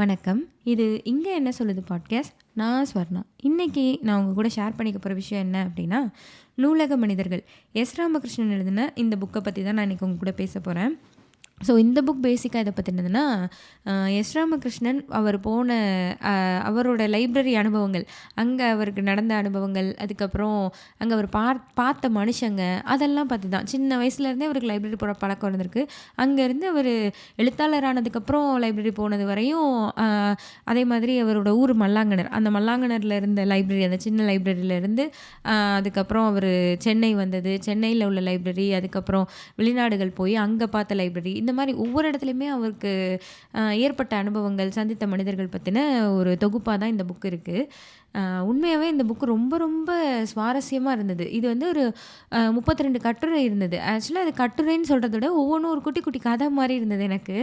வணக்கம். இது இங்க என்ன சொல்லுது பாட்காஸ்ட். நான் ஸ்வர்ணா. இன்னைக்கு நான் உங்க கூட ஷேர் பண்ணிக்க போற விஷயம் என்ன அப்படின்னா, நூலக மனிதர்கள். எஸ். ராமகிருஷ்ணன் எழுதின இந்த புக்க பத்தி தான் நான் இன்னைக்கு உங்க கூட பேச போறேன். ஸோ இந்த புக் பேசிக்கா எத பத்தினதுன்னா, எஸ். ராமகிருஷ்ணன் அவர் போன அவரோட லைப்ரரி அனுபவங்கள், அங்க அவருக்கு நடந்த அனுபவங்கள், அதுக்கப்புறம் அங்க அவர் பார்த்த மனுஷங்க, அதெல்லாம் பத்தி தான். சின்ன வயசுலேருந்தே அவருக்கு லைப்ரரி போற பழக்கம் இருந்திருக்கு. அங்கேருந்து அவர் எழுத்தாளர் ஆனதுக்கப்புறம் லைப்ரரி போனது வரையும், அதே மாதிரி அவரோட ஊர் மல்லாங்கணர். அந்த மல்லாங்கணர்ல இருந்த லைப்ரரி, அந்த சின்ன லைப்ரரியிலேருந்து அதுக்கப்புறம் அவர் சென்னை வந்தது. சென்னையில் உள்ள லைப்ரரி, அதுக்கப்புறம் வெளிநாடுகள் போய் அங்கே பார்த்த லைப்ரரி, இந்த மாதிரி ஒவ்வொரு இடத்துலையுமே அவருக்கு ஏற்பட்ட அனுபவங்கள், சந்தித்த மனிதர்கள் பற்றின ஒரு தொகுப்பாக தான் இந்த புக் இருக்குது. உண்மையாகவே இந்த புக்கு ரொம்ப ரொம்ப சுவாரஸ்யமாக இருந்தது. இது வந்து ஒரு 32 கட்டுரை இருந்தது. ஆக்சுவலாக அது கட்டுரைன்னு சொல்கிறத விட ஒவ்வொன்றும் ஒரு குட்டி குட்டி கதை மாதிரி இருந்தது எனக்கு.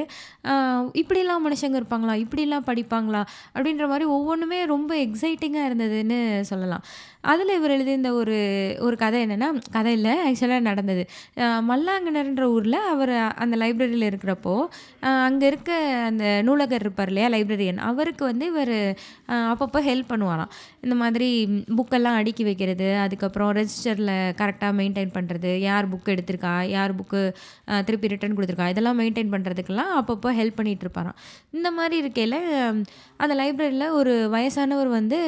இப்படிலாம் மனுஷங்க இருப்பாங்களா, இப்படிலாம் படிப்பாங்களா அப்படின்ற மாதிரி ஒவ்வொன்றுமே ரொம்ப எக்ஸைட்டிங்காக இருந்ததுன்னு சொல்லலாம். அதில் இவர் எழுதியிருந்த ஒரு ஒரு கதை என்னென்னா, கதை இல்லை, ஆக்சுவலாக நடந்தது. மல்லாங்கணர்ன்ற ஊரில் அவர் அந்த லைப்ரரியில் இருக்கிறப்போ, அங்கே இருக்க அந்த நூலகர் இருப்பார் இல்லையா, லைப்ரரியன், அவருக்கு வந்து இவர் அப்பப்போ ஹெல்ப் பண்ணுவாராம். இந்த மாதிரி புக்கெல்லாம் அடுக்கி வைக்கிறது, அதுக்கப்புறம் ரெஜிஸ்டரில் கரெக்டாக மெயின்டைன் பண்ணுறது, யார் புக் எடுத்திருக்கா, யார் புக்கு திருப்பி ரிட்டர்ன் கொடுத்துருக்கா, இதெல்லாம் மெயின்டைன் பண்ணுறதுக்கெல்லாம் அப்பப்போ ஹெல்ப் பண்ணிகிட்டு இருப்பாராம். இந்த மாதிரி இருக்கையில் அந்த லைப்ரரியில் ஒரு வயசானவர் வந்து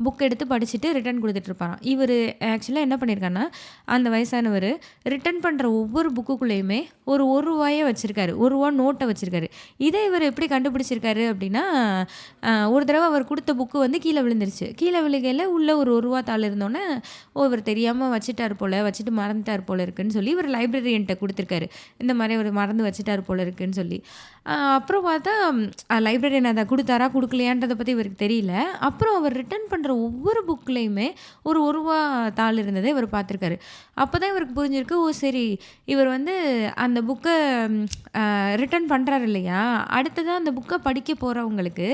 புக் எடுத்து படிச்சுட்டு ரிட்டர்ன் கொடுத்துட்ருப்பாராம். இவர் ஆக்சுவலாக என்ன பண்ணியிருக்காருன்னா, அந்த வயசானவர் ரிட்டர்ன் பண்ணுற ஒவ்வொரு புக்குக்குள்ளேயுமே ஒரு ரூபாயை வச்சுருக்காரு, ரூபா நோட்டை வச்சுருக்காரு. இதை இவர் எப்படி கண்டுபிடிச்சிருக்காரு அப்படின்னா, ஒரு தடவை அவர் கொடுத்த புக்கு வந்து கீழே விழுந்துருச்சு. கீழே விழுகையில் உள்ள ஒரு ரூபா தாள் இருந்தோன்னே, இவர் தெரியாமல் வச்சுட்டார் போல், வச்சுட்டு மறந்துட்டார் போல் இருக்குன்னு சொல்லி இவர் லைப்ரரியன்ட்ட கொடுத்துருக்காரு. இந்த மாதிரி அவர் மறந்து வச்சுட்டார் போல் இருக்குன்னு சொல்லி. அப்புறம் பார்த்தா லைப்ரரியன் அதை கொடுத்தாரா கொடுக்கலையான்றதை பற்றி இவருக்கு தெரியல. அப்புறம் அவர் ரிட்டர்ன் பண்ணுற ஒவ்வொரு புக்லேயுமே ஒரு ரூபா தாள் இருந்ததை இவர் பார்த்துருக்காரு. அப்போ தான் இவருக்கு புரிஞ்சிருக்கு, ஓ சரி, இவர் வந்து அந்த புக்கை ரிட்டர்ன் பண்ணுறாரு இல்லையா, அடுத்ததாக அந்த புக்கை படிக்க போகிறவங்களுக்கு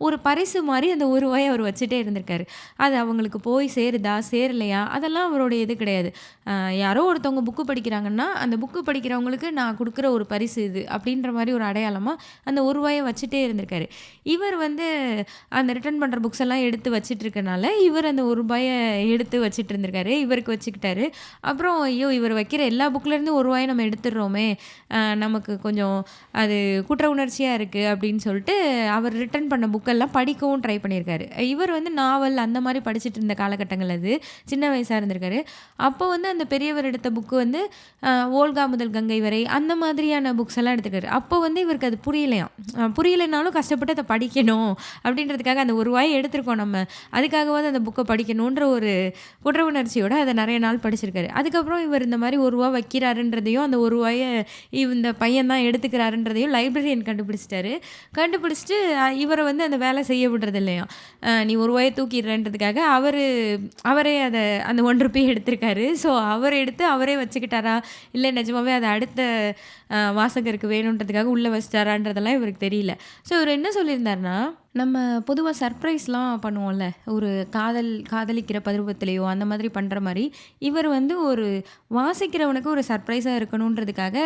ஒரு பரிசு மாதிரி அந்த ரூபாயை அவர் வச்சுட்டே இருந்திருக்காரு. அது அவங்களுக்கு போய் சேருதா சேரலையா அதெல்லாம் அவருடைய இது கிடையாது. யாரோ ஒருத்தவங்க புக்கு படிக்கிறாங்கன்னா, அந்த புக்கு படிக்கிறவங்களுக்கு நான் கொடுக்குற ஒரு பரிசு இது அப்படின்ற மாதிரி ஒரு அடையாளமாக அந்த ரூபாயை வச்சுட்டே இருந்திருக்காரு. இவர் வந்து அந்த ரிட்டர்ன் பண்ணுற புக்ஸ் எல்லாம் எடுத்து வச்சுட்டு இருக்கனால இவர் அந்த ரூபாயை எடுத்து வச்சுட்டு இருந்திருக்காரு, இவருக்கு வச்சுக்கிட்டாரு. அப்புறம் ஐயோ, இவர் வைக்கிற எல்லா புக்லேருந்து ரூபாயை நம்ம எடுத்துடுறோமே, நமக்கு கொஞ்சம் அது குற்ற உணர்ச்சியாக இருக்குது அப்படின்னு சொல்லிட்டு அவர் ரிட்டர்ன் பண்ண புக்கெல்லாம் படிக்கவும் ட்ரை பண்ணியிருக்காரு. இவர் வந்து நாவல் அந்த மாதிரி படிச்சுட்டு இருந்த காலகட்டங்கள், அது சின்ன வயசாக இருந்திருக்காரு. அப்போ வந்து அந்த பெரியவர் எடுத்த புக்கு வந்து ஓல்கா முதல் கங்கை வரை அந்த மாதிரியான புக்ஸ் எல்லாம் எடுத்துக்காரு. அப்போ வந்து இவருக்கு அது புரியலைனாலும் கஷ்டப்பட்டு அதை படிக்கணும் அப்படின்றதுக்காக அந்த ரூபாயை எடுத்திருக்கோம் நம்ம, அதுக்காகவாவது அந்த புக்கை படிக்கணுன்ற ஒரு குற்ற உணர்ச்சியோடு அதை நிறைய நாள் படிச்சிருக்காரு. அதுக்கப்புறம் இவர் இந்த மாதிரி ரூபா வைக்கிறாருன்றதையும் அந்த ரூபாயை இந்த பையன் தான் எடுத்துக்கிறாருன்றதையும் லைப்ரரியன் கண்டுபிடிச்சிட்டு இவரை வந்து அந்த வேலை செய்ய விடுறது இல்லையா, நீ ரூபாயை தூக்கிடுறன்றதுக்காக அவரே அதை அந்த ₹1 எடுத்திருக்காரு. ஸோ அவர் எடுத்து அவரே வச்சுக்கிட்டாரா, இல்லை நிஜமாவே அதை அடுத்த வாசகருக்கு வேணுன்றதுக்காக உள்ளே வச்சிட்டாரான்றதெல்லாம் இவருக்கு தெரியல. ஸோ இவர் என்ன சொல்லியிருந்தாருன்னா, நம்ம பொதுவாக சர்ப்ரைஸ்லாம் பண்ணுவோம்ல, ஒரு காதலிக்கிற பருவத்திலேயோ அந்த மாதிரி பண்ணுற மாதிரி இவர் வந்து ஒரு வாசிக்கிறவனுக்கு ஒரு சர்ப்ரைஸாக இருக்கணுன்றதுக்காக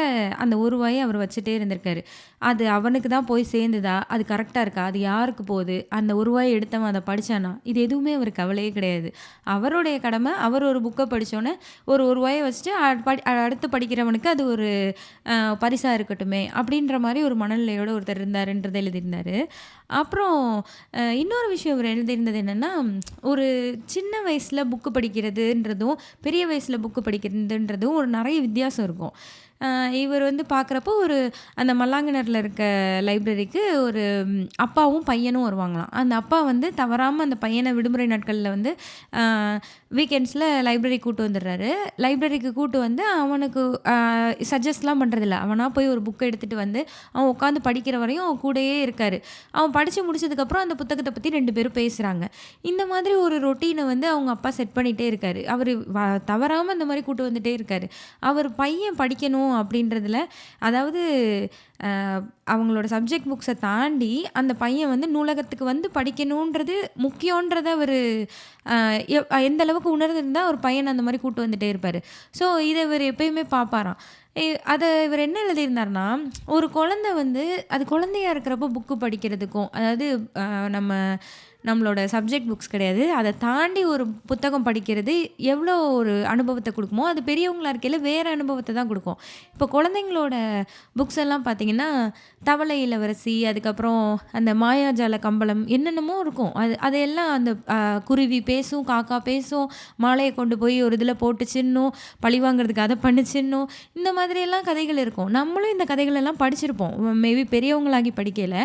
அந்த ரூபாயை அவர் வச்சுட்டே இருந்திருக்காரு. அது அவனுக்கு தான் போய் சேர்ந்துதா, அது கரெக்டாக இருக்கா, அது யாருக்கு போகுது, அந்த ரூபாயை எடுத்தவன் அதை படித்தானா, இது எதுவுமே அவருக்கு கவலையே கிடையாது. அவருடைய கடமை, அவர் ஒரு புக்கை படித்தோன்னே ஒரு ரூபாயை வச்சுட்டு அடுத்து படிக்கிறவனுக்கு அது ஒரு பரிசாக இருக்கட்டுமே அப்படின்ற மாதிரி ஒரு மனநிலையோடு ஒருத்தர் இருந்தாருன்றதை எழுதியிருந்தார். அப்புறம் இன்னொரு விஷயம் இவர் எழுதியிருந்தது என்னென்னா, ஒரு சின்ன வயசில் புக்கு படிக்கிறதுன்றதும் பெரிய வயசில் புக்கு படிக்கிறதுன்றதும் ஒரு நிறைய வித்தியாசம் இருக்கும். இவர் வந்து பார்க்குறப்போ அந்த மல்லாங்கணரில் இருக்க லைப்ரரிக்கு ஒரு அப்பாவும் பையனும் வருவாங்களாம். அந்த அப்பா வந்து தவறாமல் அந்த பையனை விடுமுறை நாட்களில் வந்து வீக்கெண்ட்ஸில் லைப்ரரி கூட்டு வந்துடுறாரு. லைப்ரரிக்கு கூட்டு வந்து அவனுக்கு சஜஸ்ட்லாம் பண்ணுறதில்ல, அவனாக போய் ஒரு புக்கை எடுத்துகிட்டு வந்து அவன் உட்காந்து படிக்கிற வரையும் அவன் கூடயே இருக்கார். அவன் படித்து முடிச்சதுக்கப்புறம் அந்த புத்தகத்தை பற்றி 2 பேரும் பேசுகிறாங்க. இந்த மாதிரி ஒரு ரொட்டீனை வந்து அவங்க அப்பா செட் பண்ணிகிட்டே இருக்கார். அவர் தவறாமல் அந்த மாதிரி கூட்டு வந்துகிட்டே இருக்கார். அவர் பையன் படிக்கணும் அப்படின்றதுல, அதாவது அவங்களோட சப்ஜெக்ட் புக்ஸை தாண்டி அந்த பையன் வந்து நூலகத்துக்கு வந்து படிக்கணுன்றது முக்கியன்றதை அவர் எந்த அளவுக்கு உணர்ந்திருந்தால் ஒரு பையனை அந்த மாதிரி கூட்டு வந்துட்டே இருப்பார். ஸோ இதை இவர் எப்பயுமே பார்ப்பாராம். அதை இவர் என்ன எழுதியிருந்தாருன்னா, ஒரு குழந்தை வந்து அது குழந்தையா இருக்கிறப்போ புக்கு படிக்கிறதுக்கும், அதாவது நம்ம நம்மளோட சப்ஜெக்ட் புக்ஸ் கிடையாது. அத தாண்டி ஒரு புத்தகம் படிக்கிறது எவ்வளோ ஒரு அனுபவத்த குடுக்குமோ, அது பெரியவங்களா இருக்கையில வேற அனுபவத்த தான் குடுக்கும். இப்போ குழந்தைங்களோட புக்ஸ் எல்லாம் பார்த்தீங்கன்னா, தவளை இளவரசி, அதுக்கப்புறம் அந்த மாயாஜால கம்பளம் என்னென்னமோ இருக்கும். அதையெல்லாம் அந்த குருவி பேசும், காக்கா பேசும், மாலைய கொண்டு போய் ஒரு இதில போட்டுச்சுன்னும், பழிவாங்கிறதுக்கு அத பண்ணுச்சுன்னும், இந்த மாதிரியெல்லாம் கதைகள் இருக்கும். நம்மளும் இந்த கதைகள் எல்லாம் படிச்சிருப்போம். மேபி பெரியவங்களாகி படிக்கையில,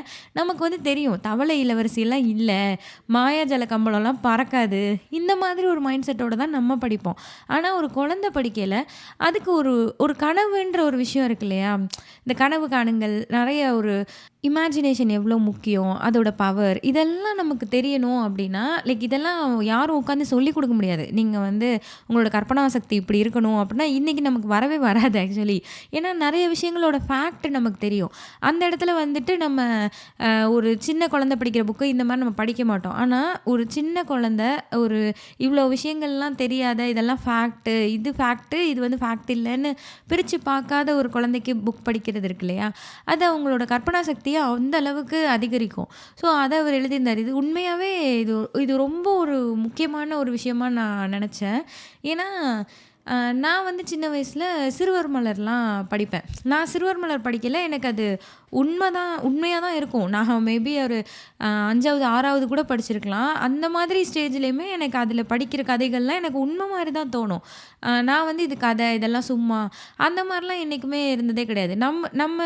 நமக்கு வந்து தெரியும். தவளை இளவரசிலாம் இல்ல. மாயாஜால கம்பளம்லாம் பறக்காது. இந்த மாதிரி ஒரு மைண்ட் செட்டோட தான் நம்ம படிப்போம். ஆனா ஒரு குழந்தை படிக்கையில, அதுக்கு ஒரு ஒரு கனவுன்ற ஒரு விஷயம் இருக்கு இல்லையா? இந்த கனவு காணுங்கள், நெறைய ஒரு இமேஜினேஷன் எவ்வளோ முக்கியம், அதோட பவர் இதெல்லாம் நமக்கு தெரியணும் அப்படின்னா, லைக் இதெல்லாம் யாரும் உட்காந்து சொல்லிக் குடுக்க முடியாது. நீங்க வந்து உங்களோட கற்பனா சக்தி இப்படி இருக்கணும் அப்படின்னா, இன்னைக்கு நமக்கு வரவே வராது ஆக்சுவலி. ஏன்னா நெறைய விஷயங்களோட ஃபேக்ட் நமக்கு தெரியும். அந்த இடத்துல வந்துட்டு நம்ம ஒரு சின்ன குழந்தை படிக்கிற புக்கு இந்த மாரி நம்ம படிக்க மாட்டோம். ஆனா, ஒரு சின்ன குழந்தை ஒரு இவ்வளோ விஷயங்கள்லாம் தெரியாத, இதெல்லாம் ஃபேக்ட்டு, இது வந்து ஃபேக்ட் இல்லன்னு பிரிச்சு பார்க்காத ஒரு குழந்தைக்கு புக் படிக்கிறது இருக்கு இல்லையா? அது அவங்களோட கற்பனா சக்திய அந்த அளவுக்கு அதிகரிக்கும். ஸோ, அத அவர் எழுதியிருந்தாரு. இது உண்மையாவே இது இது ரொம்ப ஒரு முக்கியமான ஒரு விஷயமா நான் நெனச்சேன். ஏன்னா, நான் வந்து சின்ன வயசுல சிறுவர் மலர்லாம் படிப்பேன். நான் சிறுவர் மலர் படிக்கையில எனக்கு அது உண்மையா தான் இருக்கும். நான் மேபி ஒரு 5வது, 6வது கூட படிச்சிருக்கலாம். அந்த மாதிரி ஸ்டேஜ்லயுமே எனக்கு அதில படிக்கிற கதைகள்லாம் எனக்கு உண்மை மாரி தான் தோணும். நான் வந்து இது கதை, இதெல்லாம் சும்மா அந்த மாரிலாம் என்னைக்குமே இருந்ததே கிடையாது. நம்ம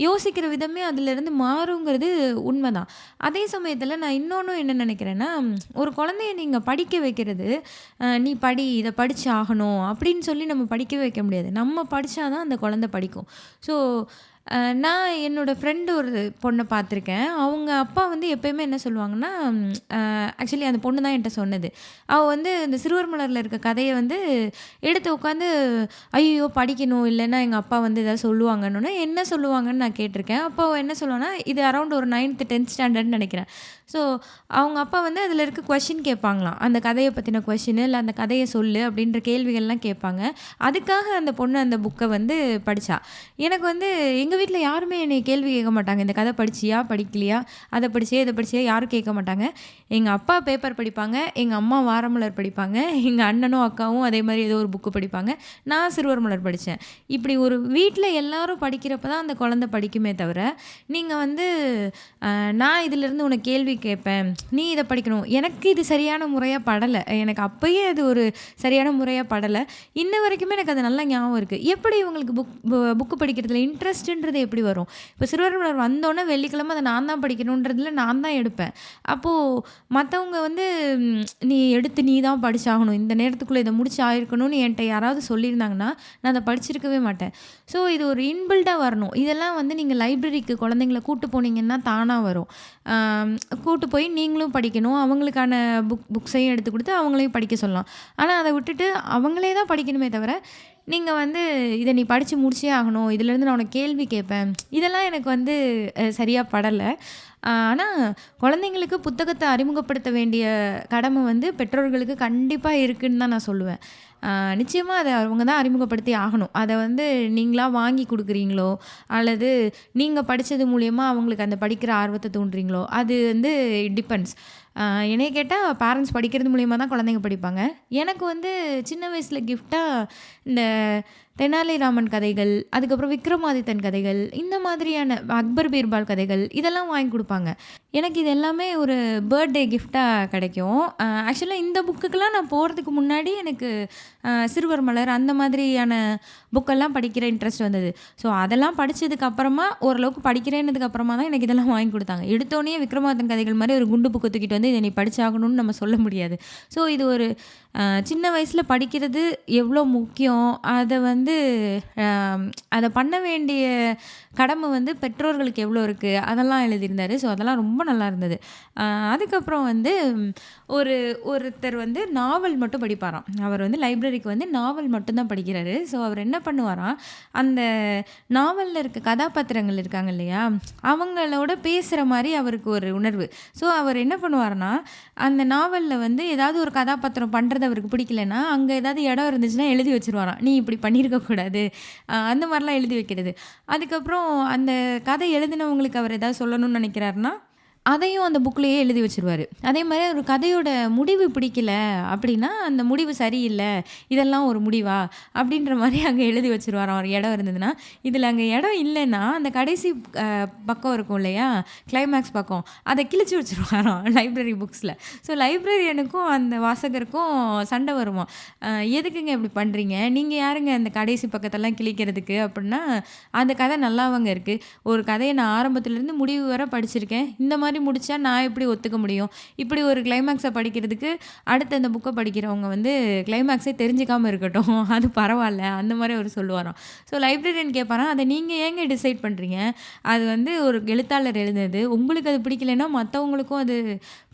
யோசிக்கிற விதமே அதிலிருந்து மாறுங்கிறது உண்மதான். அதே சமயத்தில நான் இன்னொன்னும் என்ன நினைக்கிறேன்னா, ஒரு குழந்தைய நீங்க படிக்க வைக்கிறது, "நீ படி, இத படிச்சு ஆகணும்" அப்படின்னு சொல்லி நம்ம படிக்க வைக்க முடியாது. நம்ம படிச்சா தான் அந்த குழந்தை படிக்கும். ஸோ நான் என்னோட ஃப்ரெண்டு ஒரு பொண்ண பார்த்துருக்கேன். அவங்க அப்பா வந்து எப்பயுமே என்ன சொல்லுவாங்கன்னா, ஆக்சுவலி அந்த பொண்ணு தான் என்ட்ட சொன்னது. அவ வந்து இந்த சிறுவர் மலர்ல இருக்க கதைய வந்து எடுத்து உட்காந்து, "ஐயய்யோ! படிக்கணும். இல்லன்னா எங்க அப்பா வந்து ஏதாவது சொல்லுவாங்கன்னோனே" என்ன சொல்லுவாங்கன்னு நான் கேட்டுருக்கேன். அப்போ அவ என்ன சொல்லுவான்னா, இது அரவுண்ட் ஒரு 9த், 10த் ஸ்டாண்டர்ட்ன்னு நெனைக்கிறேன். ஸோ அவங்க அப்பா வந்து அதில இருக்க கொஸ்டின் கேட்பாங்களாம். அந்த கதைய பத்தின கொஸ்டின், இல்ல அந்த கதைய சொல்லு அப்படின்ற கேள்விகள்லாம் கேட்பாங்க. அதுக்காக அந்த பொண்ணு அந்த புக்க வந்து படிச்சா. எனக்கு வந்து எங்க வீட்ல யாருமே என்னைய கேள்வி கேட்க மாட்டாங்க. இந்த கதை படிச்சியா? படிக்கலையா? அத படிச்சியா? இத படிச்சியா? யாரும் கேட்க மாட்டாங்க. எங்க அப்பா பேப்பர் படிப்பாங்க. எங்க அம்மா வாரமலர் படிப்பாங்க. எங்க அண்ணனும், அக்காவும் அதே மாரி ஏதோ ஒரு புக்கு படிப்பாங்க. நான் சிறுவர் மலர் படிச்சேன். இப்படி ஒரு வீட்ல எல்லாரும் படிக்கிறப்ப தான் அந்த குழந்தை படிக்குமே தவிர, நீங்க வந்து நான் இதிலிருந்து உனக்கு கேள்வி கேட்பேன். நீ இத படிக்கணும். எனக்கு இது சரியான முறையா படல. எனக்கு அப்பயே அது ஒரு சரியான முறையா படல. இன்ன வரைக்குமே எனக்கு அது நல்லா ஞாபகம் இருக்கு. எப்படி இவங்களுக்கு புக்கு படிக்கிறதுல இன்ட்ரெஸ்ட்டுன்றது எப்படி வரும்? இப்போ சிறுவர் மலர் வந்தோனே வெள்ளிக்கிழமை அத நான் தான் படிக்கணுன்றதுல நான் தான் எடுப்பேன். அப்போ மத்தவங்க வந்து நீ எடுத்து நீ தான் படிச்சாகணும். இந்த நேரத்துக்குள்ள இத முடிச்சு ஆயிருக்கணும்னு என்ட்ட யாராவது சொல்லியிருந்தாங்கன்னா, நான் அத படிச்சிருக்கவே மாட்டேன். ஸோ இது ஒரு இன்பில்ட்டா வரணும். இதெல்லாம் வந்து நீங்க லைப்ரரிக்கு குழந்தைங்கள கூட்டு போனீங்கன்னா தானா வரும். கூட்டு போய் நீங்களும் படிக்கணும். அவங்களுக்கான புக்ஸையும் எடுத்து குடுத்து அவங்களையும் படிக்க சொல்லலாம். ஆனா அத விட்டுட்டு அவங்களே தான் படிக்கணுமே தவிர, நீங்க வந்து இத நீ படிச்சு முடிச்சே ஆகணும். இதுலேருந்து நான் உனக்கு கேள்வி கேட்பேன். இதெல்லாம் எனக்கு வந்து சரியா படல. ஆனா குழந்தைங்களுக்கு புத்தகத்த அறிமுகப்படுத்த வேண்டிய கடமை வந்து பெற்றோர்களுக்கு கண்டிப்பா இருக்குன்னு தான் நான் சொல்லுவேன். நிச்சயமா அத அவங்க தான் அறிமுகப்படுத்தி ஆகணும். அத வந்து நீங்களா வாங்கி குடுக்குறீங்களோ, அல்லது நீங்க படிச்சது மூலியமா அவங்களுக்கு அந்த படிக்கிற ஆர்வத்த தூண்டுறீங்களோ, அது வந்து டிபெண்ட்ஸ். என்னைய கேட்டா பேரண்ட்ஸ் படிக்கிறது மூலியமா தான் குழந்தைங்க படிப்பாங்க. எனக்கு வந்து சின்ன வயசுல கிஃப்ட்டா இந்த தெனாலிராமன் கதைகள், அதுக்கப்புறம் விக்ரமாதித்தன் கதைகள், இந்த மாதிரியான அக்பர், பீர்பால் கதைகள் இதெல்லாம் வாங்கி குடுப்பாங்க. எனக்கு இது எல்லாமே ஒரு பர்த்டே கிஃப்ட்டா கிடைக்கும். ஆக்சுவலா இந்த புக்குக்கெல்லாம் நான் போறதுக்கு முன்னாடி எனக்கு சிறுவர் மலர் அந்த மாதிரியான புக்கெல்லாம் படிக்கிற இன்ட்ரெஸ்ட் வந்தது. ஸோ அதெல்லாம் படிச்சதுக்கு அப்புறமா ஓரளவுக்கு படிக்கிறேன்னதுக்கு அப்புறமா தான் எனக்கு இதெல்லாம் வாங்கி குடுத்தாங்க. எடுத்தோனயே விக்ரமாதித்தன் கதைகள் மாரி ஒரு குண்டு புக்க தூக்கிட்டு வந்து இத நீ படிச்சாகணும்னு நம்ம சொல்ல முடியாது. ஸோ இது ஒரு சின்ன வயசுல படிக்கிறது எவ்வளோ முக்கியம், அத வந்து அத பண்ண வேண்டிய கடமை வந்து பெற்றோர்களுக்கு எவ்வளோ இருக்கு, அதெல்லாம் எழுதியிருந்தாரு. ஸோ அதெல்லாம் ரொம்ப ரொம்ப நல்லா இருந்தது. அதுக்கப்புறம் வந்து ஒரு ஒருத்தர் வந்து நாவல் மட்டும் படிப்பாராம். அவர் வந்து லைப்ரரிக்கு வந்து நாவல் மட்டும் தான் படிக்கிறாரு. ஸோ அவர் என்ன பண்ணுவாராம், அந்த நாவல்ல இருக்க கதாபாத்திரங்கள் இருக்காங்க இல்லையா, அவங்களோட பேசுகிற மாதிரி அவருக்கு ஒரு உணர்வு. ஸோ அவர் என்ன பண்ணுவாருன்னா, அந்த நாவல்ல வந்து ஏதாவது ஒரு கதாபாத்திரம் பண்ணுறது அவருக்கு பிடிக்கலன்னா, அங்கே ஏதாவது இடம் இருந்துச்சுன்னா எழுதி வச்சுருவாராம். நீ இப்படி பண்ணியிருக்கக்கூடாது, அந்த மாதிரிலாம் எழுதி வைக்கிறது. அதுக்கப்புறம் அந்த கதை எழுதினவங்களுக்கு அவர் ஏதாவது சொல்லணும்னு நினைக்கிறாருன்னா, அதையும் அந்த புக்லேயே எழுதி வச்சுருவாரு. அதே மாதிரி ஒரு கதையோட முடிவு பிடிக்கல அப்படின்னா, அந்த முடிவு சரியில்லை, இதெல்லாம் ஒரு முடிவா? அப்படின்ற மாதிரி அங்கே எழுதி வச்சுருவாராம் ஒரு இடம் இருந்ததுன்னா. இதில் அங்கே இடம் இல்லைன்னா, அந்த கடைசி பக்கம் இருக்கும் இல்லையா, கிளைமேக்ஸ் பக்கம், அதை கிழிச்சு வச்சுருவாராம் லைப்ரரி புக்ஸில். ஸோ லைப்ரரியனுக்கும் அந்த வாசகருக்கும் சண்டை வருமா, எதுக்குங்க இப்படி பண்ணுறீங்க, நீங்கள் யாருங்க அந்த கடைசி பக்கத்தெல்லாம் கிழிக்கிறதுக்கு அப்படின்னா, அந்த கதை நல்லாவங்க இருக்குது, ஒரு கதையை நான் ஆரம்பத்துலேருந்து முடிவு வரை படிச்சிருக்கேன், இந்த மாதிரி முடிச்சா நான் எப்படி ஒத்துக்க முடியும், இப்படி ஒரு கிளைமேக்ஸை படிக்கிறதுக்கு அடுத்து அந்த புக்கை படிக்கிறவங்க வந்து கிளைமேக்ஸே தெரிஞ்சுக்காமல் இருக்கட்டும், அது பரவாயில்ல, அந்த மாதிரி அவர் சொல்லுவாராம். ஸோ லைப்ரரியன் கேட்பாராம், அதை நீங்கள் ஏங்க டிசைட் பண்ணுறீங்க, அது வந்து ஒரு எழுத்தாளர் எழுதுனது, உங்களுக்கு அது பிடிக்கலைன்னா மற்றவங்களுக்கும் அது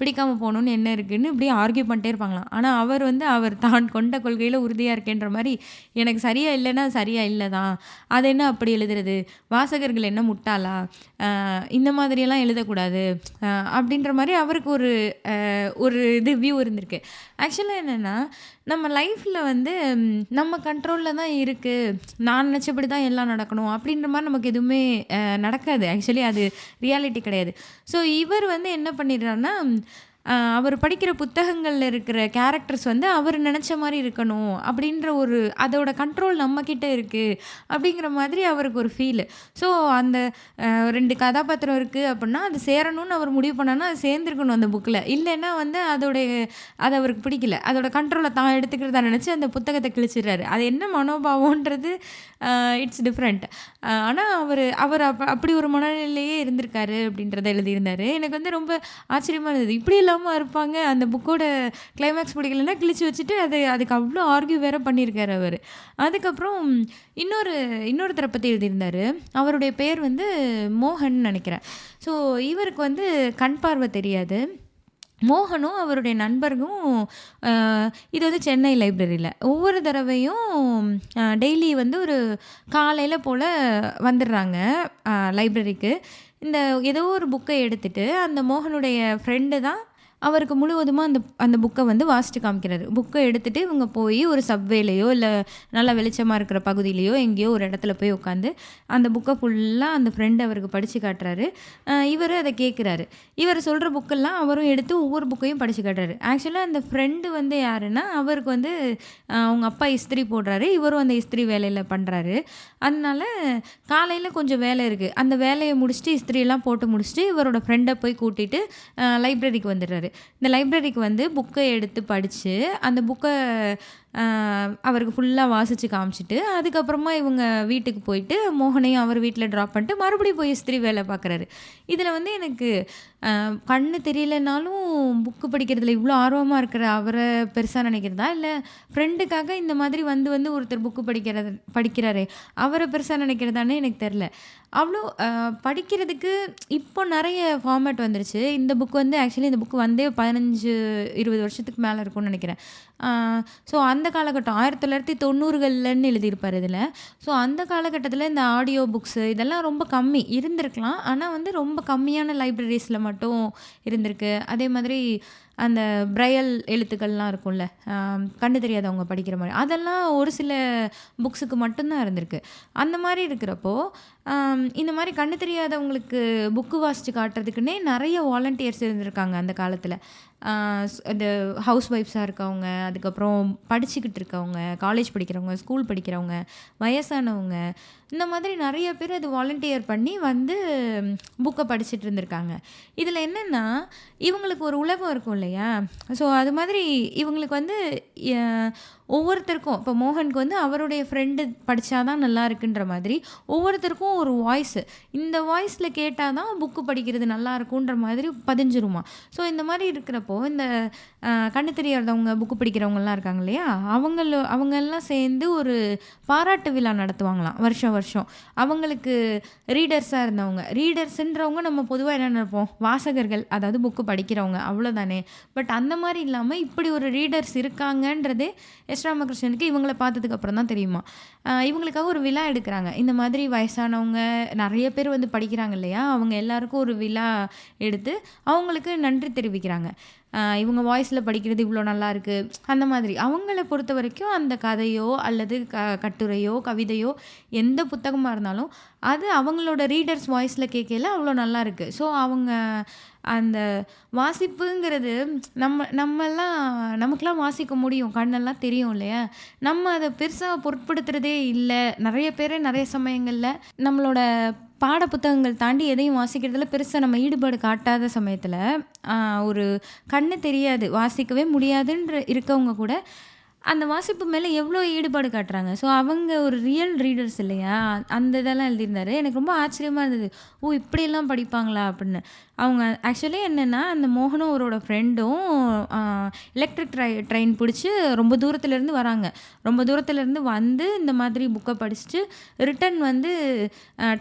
பிடிக்காமல் போகணுன்னு என்ன இருக்குன்னு இப்படியே ஆர்கியூ பண்ணிட்டே இருப்பாங்களாம். ஆனால் அவர் வந்து அவர் தான் கொண்ட கொள்கையில் உறுதியாக இருக்கேன்ற மாதிரி, எனக்கு சரியாக இல்லைன்னா சரியாக இல்லை தான், அது என்ன அப்படி எழுதுறது, வாசகர்கள் என்ன முட்டாளா, இந்த மாதிரியெல்லாம் எழுதக்கூடாது அப்படின்ற மாதிரி அவருக்கு ஒரு இது வியூ இருந்திருக்கு. ஆக்சுவலாக என்னென்னா, நம்ம லைஃப்பில் வந்து நம்ம கண்ட்ரோலில் தான் இருக்குது, நான் நினச்சபடி தான் எல்லாம் நடக்கணும் அப்படின்ற மாதிரி நமக்கு எதுவுமே நடக்காது. ஆக்சுவலி அது ரியாலிட்டி கிடையாது. ஸோ இவர் வந்து என்ன பண்ணிடுறாருன்னா, அவர் படிக்கிற புத்தகங்களில் இருக்கிற கேரக்டர்ஸ் வந்து அவர் நினச்ச மாதிரி இருக்கணும் அப்படின்ற ஒரு அதோட கண்ட்ரோல் நம்மக்கிட்ட இருக்குது அப்படிங்கிற மாதிரி அவருக்கு ஒரு ஃபீலு. ஸோ அந்த 2 கதாபாத்திரம் இருக்குது அப்படின்னா, அது சேரணும்னு அவர் முடிவு பண்ணான்னா அது சேர்ந்துருக்கணும் அந்த புக்கில். இல்லைன்னா வந்து அது அவருக்கு பிடிக்கல, அதோட கண்ட்ரோலை தான் எடுத்துக்கிறதா நினச்சி அந்த புத்தகத்தை கிழிச்சிடுறாரு. அது என்ன மனோபாவன்றது இட்ஸ் டிஃப்ரெண்ட். ஆனால் அவர் அப்படி ஒரு மனநிலையே இருந்திருக்காரு அப்படின்றத எழுதியிருந்தார். எனக்கு வந்து ரொம்ப ஆச்சரியமாக இருந்தது. இப்படி இல்லாமல் இருப்பாங்க, அந்த புக்கோட கிளைமேக்ஸ் பிடிக்கலன்னா கிழிச்சு வச்சுட்டு அதுக்கு அவ்வளோ ஆர்கியூ வேற பண்ணியிருக்காரு அவர். அதுக்கப்புறம் இன்னொருத்தரை பற்றி எழுதியிருந்தார். அவருடைய பேர் வந்து மோகன் நினைக்கிறேன். ஸோ இவருக்கு வந்து கண் பார்வை தெரியாது. மோகனும் அவருடைய நண்பர்களும் இது வந்து சென்னை லைப்ரரியில் ஒவ்வொரு தடவையும் டெய்லி வந்து ஒரு காலையில் போல் வந்துடுறாங்க லைப்ரரிக்கு. இந்த ஏதோ ஒரு புக்கை எடுத்துகிட்டு அந்த மோகனுடைய ஃப்ரெண்டு தான் அவருக்கு முழுவதுமாக அந்த புக்கை வந்து வாசித்து காமிக்கிறாரு. புக்கை எடுத்துகிட்டு இவங்க போய் ஒரு சப்வேலையோ இல்லை நல்லா வெளிச்சமாக இருக்கிற பகுதியிலையோ எங்கேயோ ஒரு இடத்துல போய் உட்காந்து அந்த புக்கை ஃபுல்லாக அந்த ஃப்ரெண்டு அவருக்கு படித்து காட்டுறாரு. இவர் அதை கேட்குறாரு. இவர் சொல்கிற புக்கெல்லாம் அவரும் எடுத்து ஒவ்வொரு புக்கையும் படித்து காட்டுறாரு. ஆக்சுவலாக அந்த ஃப்ரெண்டு வந்து யாருன்னா, அவருக்கு வந்து அவங்க அப்பா இஸ்திரி போடுறாரு, இவரும் அந்த இஸ்திரி வேலையில் பண்ணுறாரு. அதனால காலையில் கொஞ்சம் வேலை இருக்குது, அந்த வேலையை முடிச்சுட்டு இஸ்திரியெல்லாம் போட்டு முடிச்சுட்டு இவரோட ஃப்ரெண்டை போய் கூட்டிகிட்டு லைப்ரரிக்கு வந்துடுறாரு. இந்த லைப்ரரிக்கு வந்து புக்கை எடுத்து படித்து அந்த புக்கை அவருக்கு ஃபுல்லாக வாசித்து காமிச்சிட்டு அதுக்கப்புறமா இவங்க வீட்டுக்கு போயிட்டு மோகனையும் அவர் வீட்டில் ட்ராப் பண்ணிட்டு மறுபடியும் போய் இஸ்திரி வேலை பார்க்குறாரு. இதில் வந்து எனக்கு கண்ணு தெரியலனாலும் புக்கு படிக்கிறதுல இவ்வளோ ஆர்வமாக இருக்கிற அவரை பெருசாக நினைக்கிறதா, இல்லை ஃப்ரெண்டுக்காக இந்த மாதிரி வந்து ஒருத்தர் புக்கு படிக்கிறாரே அவரை பெருசாக நினைக்கிறதானே எனக்கு தெரில. அவ்வளோ படிக்கிறதுக்கு இப்போ நிறைய ஃபார்மேட் வந்துருச்சு. இந்த புக்கு வந்து ஆக்சுவலி இந்த புக்கு வந்தே 15-20 வருஷத்துக்கு மேலே இருக்கும்னு நினைக்கிறேன். ஸோ அந்த காலகட்டம் 1990களில்னு எழுதியிருப்பார் இதில். ஸோ அந்த காலகட்டத்தில் இந்த ஆடியோ புக்ஸு இதெல்லாம் ரொம்ப கம்மி இருந்திருக்கலாம். ஆனால் வந்து ரொம்ப கம்மியான லைப்ரரிஸில் மட்டும் இருந்திருக்கு. அதே மாதிரி அந்த பிரையல் எழுத்துக்கள்லாம் இருக்கும்ல, கண்ணு தெரியாதவங்க படிக்கிற மாதிரி, அதெல்லாம் ஒரு சில புக்ஸுக்கு மட்டும்தான் இருந்திருக்கு. அந்த மாதிரி இருக்கிறப்போ இந்த மாதிரி கண்ணு தெரியாதவங்களுக்கு புக்கு வாசித்து காட்டுறதுக்குன்னே நிறைய வாலண்டியர்ஸ் இருந்திருக்காங்க அந்த காலத்தில். இந்த ஹவுஸ் ஒய்ஃப்ஸாக இருக்கவங்க, அதுக்கப்புறம் படிச்சுக்கிட்டு இருக்கவங்க, காலேஜ் படிக்கிறவங்க, ஸ்கூல் படிக்கிறவங்க, வயசானவங்க, இந்த மாதிரி நிறைய பேர் அது வாலண்டியர் பண்ணி வந்து புக்கை படிச்சுட்டு இருந்திருக்காங்க. இதில் என்னென்னா, இவங்களுக்கு ஒரு உலகம் இருக்கும் இல்லையா, ஸோ அது மாதிரி இவங்களுக்கு வந்து ஒவ்வொருத்தருக்கும் இப்போ மோகனுக்கு வந்து அவருடைய ஃப்ரெண்டு படித்தா தான் நல்லா இருக்குன்ற மாதிரி ஒவ்வொருத்தருக்கும் ஒரு வாய்ஸு, இந்த வாய்ஸில் கேட்டால் தான் புக்கு படிக்கிறது நல்லா இருக்குன்ற மாதிரி பதிஞ்சிருமா. ஸோ இந்த மாதிரி இருக்கிறப்போ இந்த கண்ணு தெரியாதவங்க புக்கு படிக்கிறவங்கலாம் இருக்காங்க இல்லையா, அவங்கெல்லாம் சேர்ந்து ஒரு பாராட்டு விழா நடத்துவாங்களாம் வருஷம் வருஷம். அவங்களுக்கு ரீடர்ஸாக இருந்தவங்க, ரீடர்ஸுன்றவங்க நம்ம பொதுவாக என்ன நினைப்போம், வாசகர்கள், அதாவது புக்கு படிக்கிறவங்க அவ்வளோதானே. பட் அந்த மாதிரி இல்லாமல் இப்படி ஒரு ரீடர்ஸ் இருக்காங்கன்றதே எஸ் ராமகிருஷ்ணனுக்கு இவங்கள பார்த்ததுக்கு அப்புறம் தான் தெரியுமா. இவங்களுக்காக ஒரு விழா எடுக்கிறாங்க. இந்த மாதிரி வயசானவங்க நிறைய பேர் வந்து படிக்கிறாங்க இல்லையா, அவங்க எல்லாருக்கும் ஒரு விழா எடுத்து அவங்களுக்கு நன்றி தெரிவிக்கிறாங்க. இவங்க வாய்ஸில் படிக்கிறது இவ்வளோ நல்லா இருக்குது, அந்த மாதிரி அவங்கள பொறுத்த வரைக்கும் அந்த கதையோ அல்லது கட்டுரையோ கவிதையோ எந்த புத்தகமாக இருந்தாலும் அது அவங்களோட ரீடர்ஸ் வாய்ஸில் கேட்கல அவ்வளோ நல்லா இருக்குது. ஸோ அவங்க அந்த வாசிப்புங்கிறது நமக்கெல்லாம் வாசிக்க முடியும், கண்ணெல்லாம் தெரியும் இல்லையா, நம்ம அதை பெருசாக பொருட்படுத்துகிறதே இல்லை. நிறைய பேர் நிறைய சமயங்களில் நம்மளோட பாட புத்தகங்கள் தாண்டி எதையும் வாசிக்கிறதுல பெருசாக நம்ம ஈடுபாடு காட்டாத சமயத்தில் ஒரு கண்ணு தெரியாது, வாசிக்கவே முடியாதுன்ற இருக்கவங்க கூட அந்த வாசிப்பு மேலே எவ்வளோ ஈடுபாடு காட்டுறாங்க. ஸோ அவங்க ஒரு ரியல் ரீடர்ஸ் இல்லையா, அந்த இதெல்லாம் எழுதியிருந்தாரு. எனக்கு ரொம்ப ஆச்சரியமாக இருந்தது, ஓ இப்படியெல்லாம் படிப்பாங்களா அப்படின்னு. அவங்க ஆக்சுவலி என்னென்னா, அந்த மோகனும் அவரோட ஃப்ரெண்டும் எலக்ட்ரிக் ட்ரெயின் பிடிச்சி ரொம்ப தூரத்துலேருந்து வராங்க. ரொம்ப தூரத்துலேருந்து வந்து இந்த மாதிரி புக்கை படிச்சுட்டு ரிட்டன் வந்து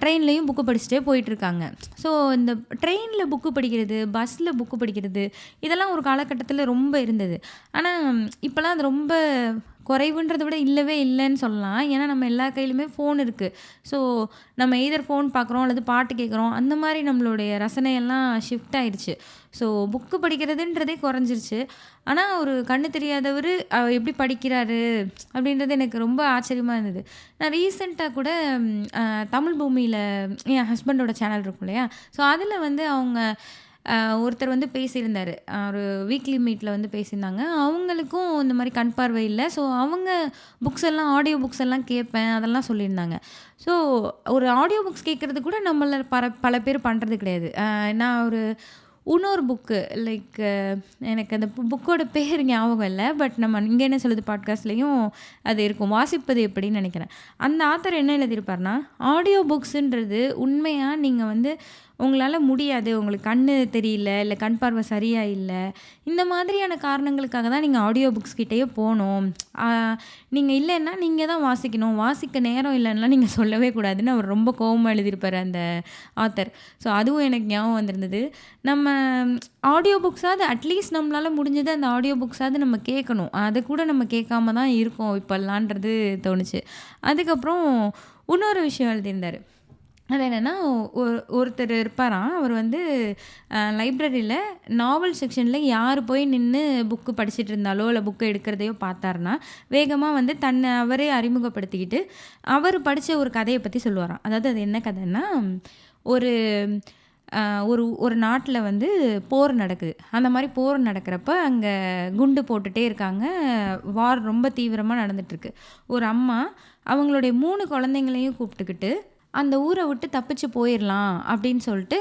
ட்ரெயின்லேயும் புக்கு படிச்சுட்டே போயிட்டுருக்காங்க. ஸோ இந்த ட்ரெயினில் புக்கு படிக்கிறது, பஸ்ஸில் புக்கு படிக்கிறது இதெல்லாம் ஒரு காலகட்டத்தில் ரொம்ப இருந்தது. ஆனால் இப்போலாம் அது ரொம்ப குறைவுன்றதை விட இல்லவே இல்லைன்னு சொல்லலாம். ஏன்னா நம்ம எல்லா கையிலுமே ஃபோன் இருக்குது. ஸோ நம்ம எய்தர் ஃபோன் பார்க்குறோம் அல்லது பாட்டு கேட்குறோம், அந்த மாதிரி நம்மளுடைய ரசனையெல்லாம் ஷிஃப்ட் ஆயிடுச்சு. ஸோ புக்கு படிக்கிறதுன்றதே குறைஞ்சிருச்சு. ஆனால் ஒரு கண்ணு தெரியாதவர் எப்படி படிக்கிறாரு அப்படின்றது எனக்கு ரொம்ப ஆச்சரியமாக இருந்தது. நான் ரீசெண்டாக கூட தமிழ் பூமியில் என் ஹஸ்பண்டோட சேனல் இருக்கும் இல்லையா, ஸோ அதில் வந்து அவங்க ஒருத்தர் வந்து பேசியிருந்தார். ஒரு வீக்லி மீட்டில் வந்து பேசியிருந்தாங்க. அவங்களுக்கும் இந்த மாதிரி கண் பார்வை இல்லை. ஸோ அவங்க புக்ஸ் எல்லாம் ஆடியோ புக்ஸ் எல்லாம் கேட்பேன் அதெல்லாம் சொல்லியிருந்தாங்க. ஸோ ஒரு ஆடியோ புக்ஸ் கேட்குறது கூட நம்மள பல பேர் பண்ணுறது கிடையாது. நான் ஒரு இன்னொரு புக்கு லைக் எனக்கு அந்த புக்கோட பேர் ஞாபகம் இல்லை, பட் நம்ம இங்கே என்ன சொல்லுது பாட்காஸ்ட்லேயும் அது இருக்கும், வாசிப்பது எப்படின்னு நினைக்கிறேன். அந்த ஆத்தர் என்ன எழுதியிருப்பார்னா, ஆடியோ புக்ஸுன்றது உண்மையாக நீங்கள் வந்து உங்களால் முடியாது, உங்களுக்கு கண்ணு தெரியல, இல்லை கண் பார்வை சரியாக இல்லை, இந்த மாதிரியான காரணங்களுக்காக தான் நீங்கள் ஆடியோ புக்ஸ் கிட்டேயே போகணும். நீங்கள் இல்லைன்னா நீங்கள் தான் வாசிக்கணும், வாசிக்க நேரம் இல்லைன்னா நீங்கள் சொல்லவே கூடாதுன்னு அவர் ரொம்ப கோவமாக எழுதியிருப்பார் அந்த ஆத்தர். ஸோ அதுவும் எனக்கு ஞாபகம் வந்திருந்தது. நம்ம ஆடியோ புக்ஸாவது அட்லீஸ்ட் நம்மளால் முடிஞ்சது அந்த ஆடியோ புக்ஸாவது நம்ம கேட்கணும், அதை கூட நம்ம கேட்காம தான் இருக்கோம் இப்போல்லான்றது தோணுச்சு. அதுக்கப்புறம் இன்னொரு விஷயம் எழுதியிருந்தார். அது என்னென்னா, ஒருத்தர் இருப்பாராம், அவர் வந்து லைப்ரரியில் நாவல் செக்ஷனில் யார் போய் நின்று புக்கு படிச்சுட்டு இருந்தாலோ இல்லை புக்கு எடுக்கிறதையோ பார்த்தாருன்னா வேகமாக வந்து தன்னை அவரே அறிமுகப்படுத்திக்கிட்டு அவர் படித்த ஒரு கதையை பற்றி சொல்லுவாராம். அதாவது அது என்ன கதைன்னா, ஒரு ஒரு ஒரு நாட்டில் வந்து போர் நடக்குது. அந்த மாதிரி போர் நடக்கிறப்ப அங்கே குண்டு போட்டுகிட்டே இருக்காங்க, வார் ரொம்ப தீவிரமாக நடந்துகிட்ருக்கு. ஒரு அம்மா அவங்களுடைய 3 குழந்தைங்களையும் கூப்பிட்டுக்கிட்டு அந்த ஊரை விட்டு தப்பிச்சு போயிடலாம் அப்படின்னு சொல்லிட்டு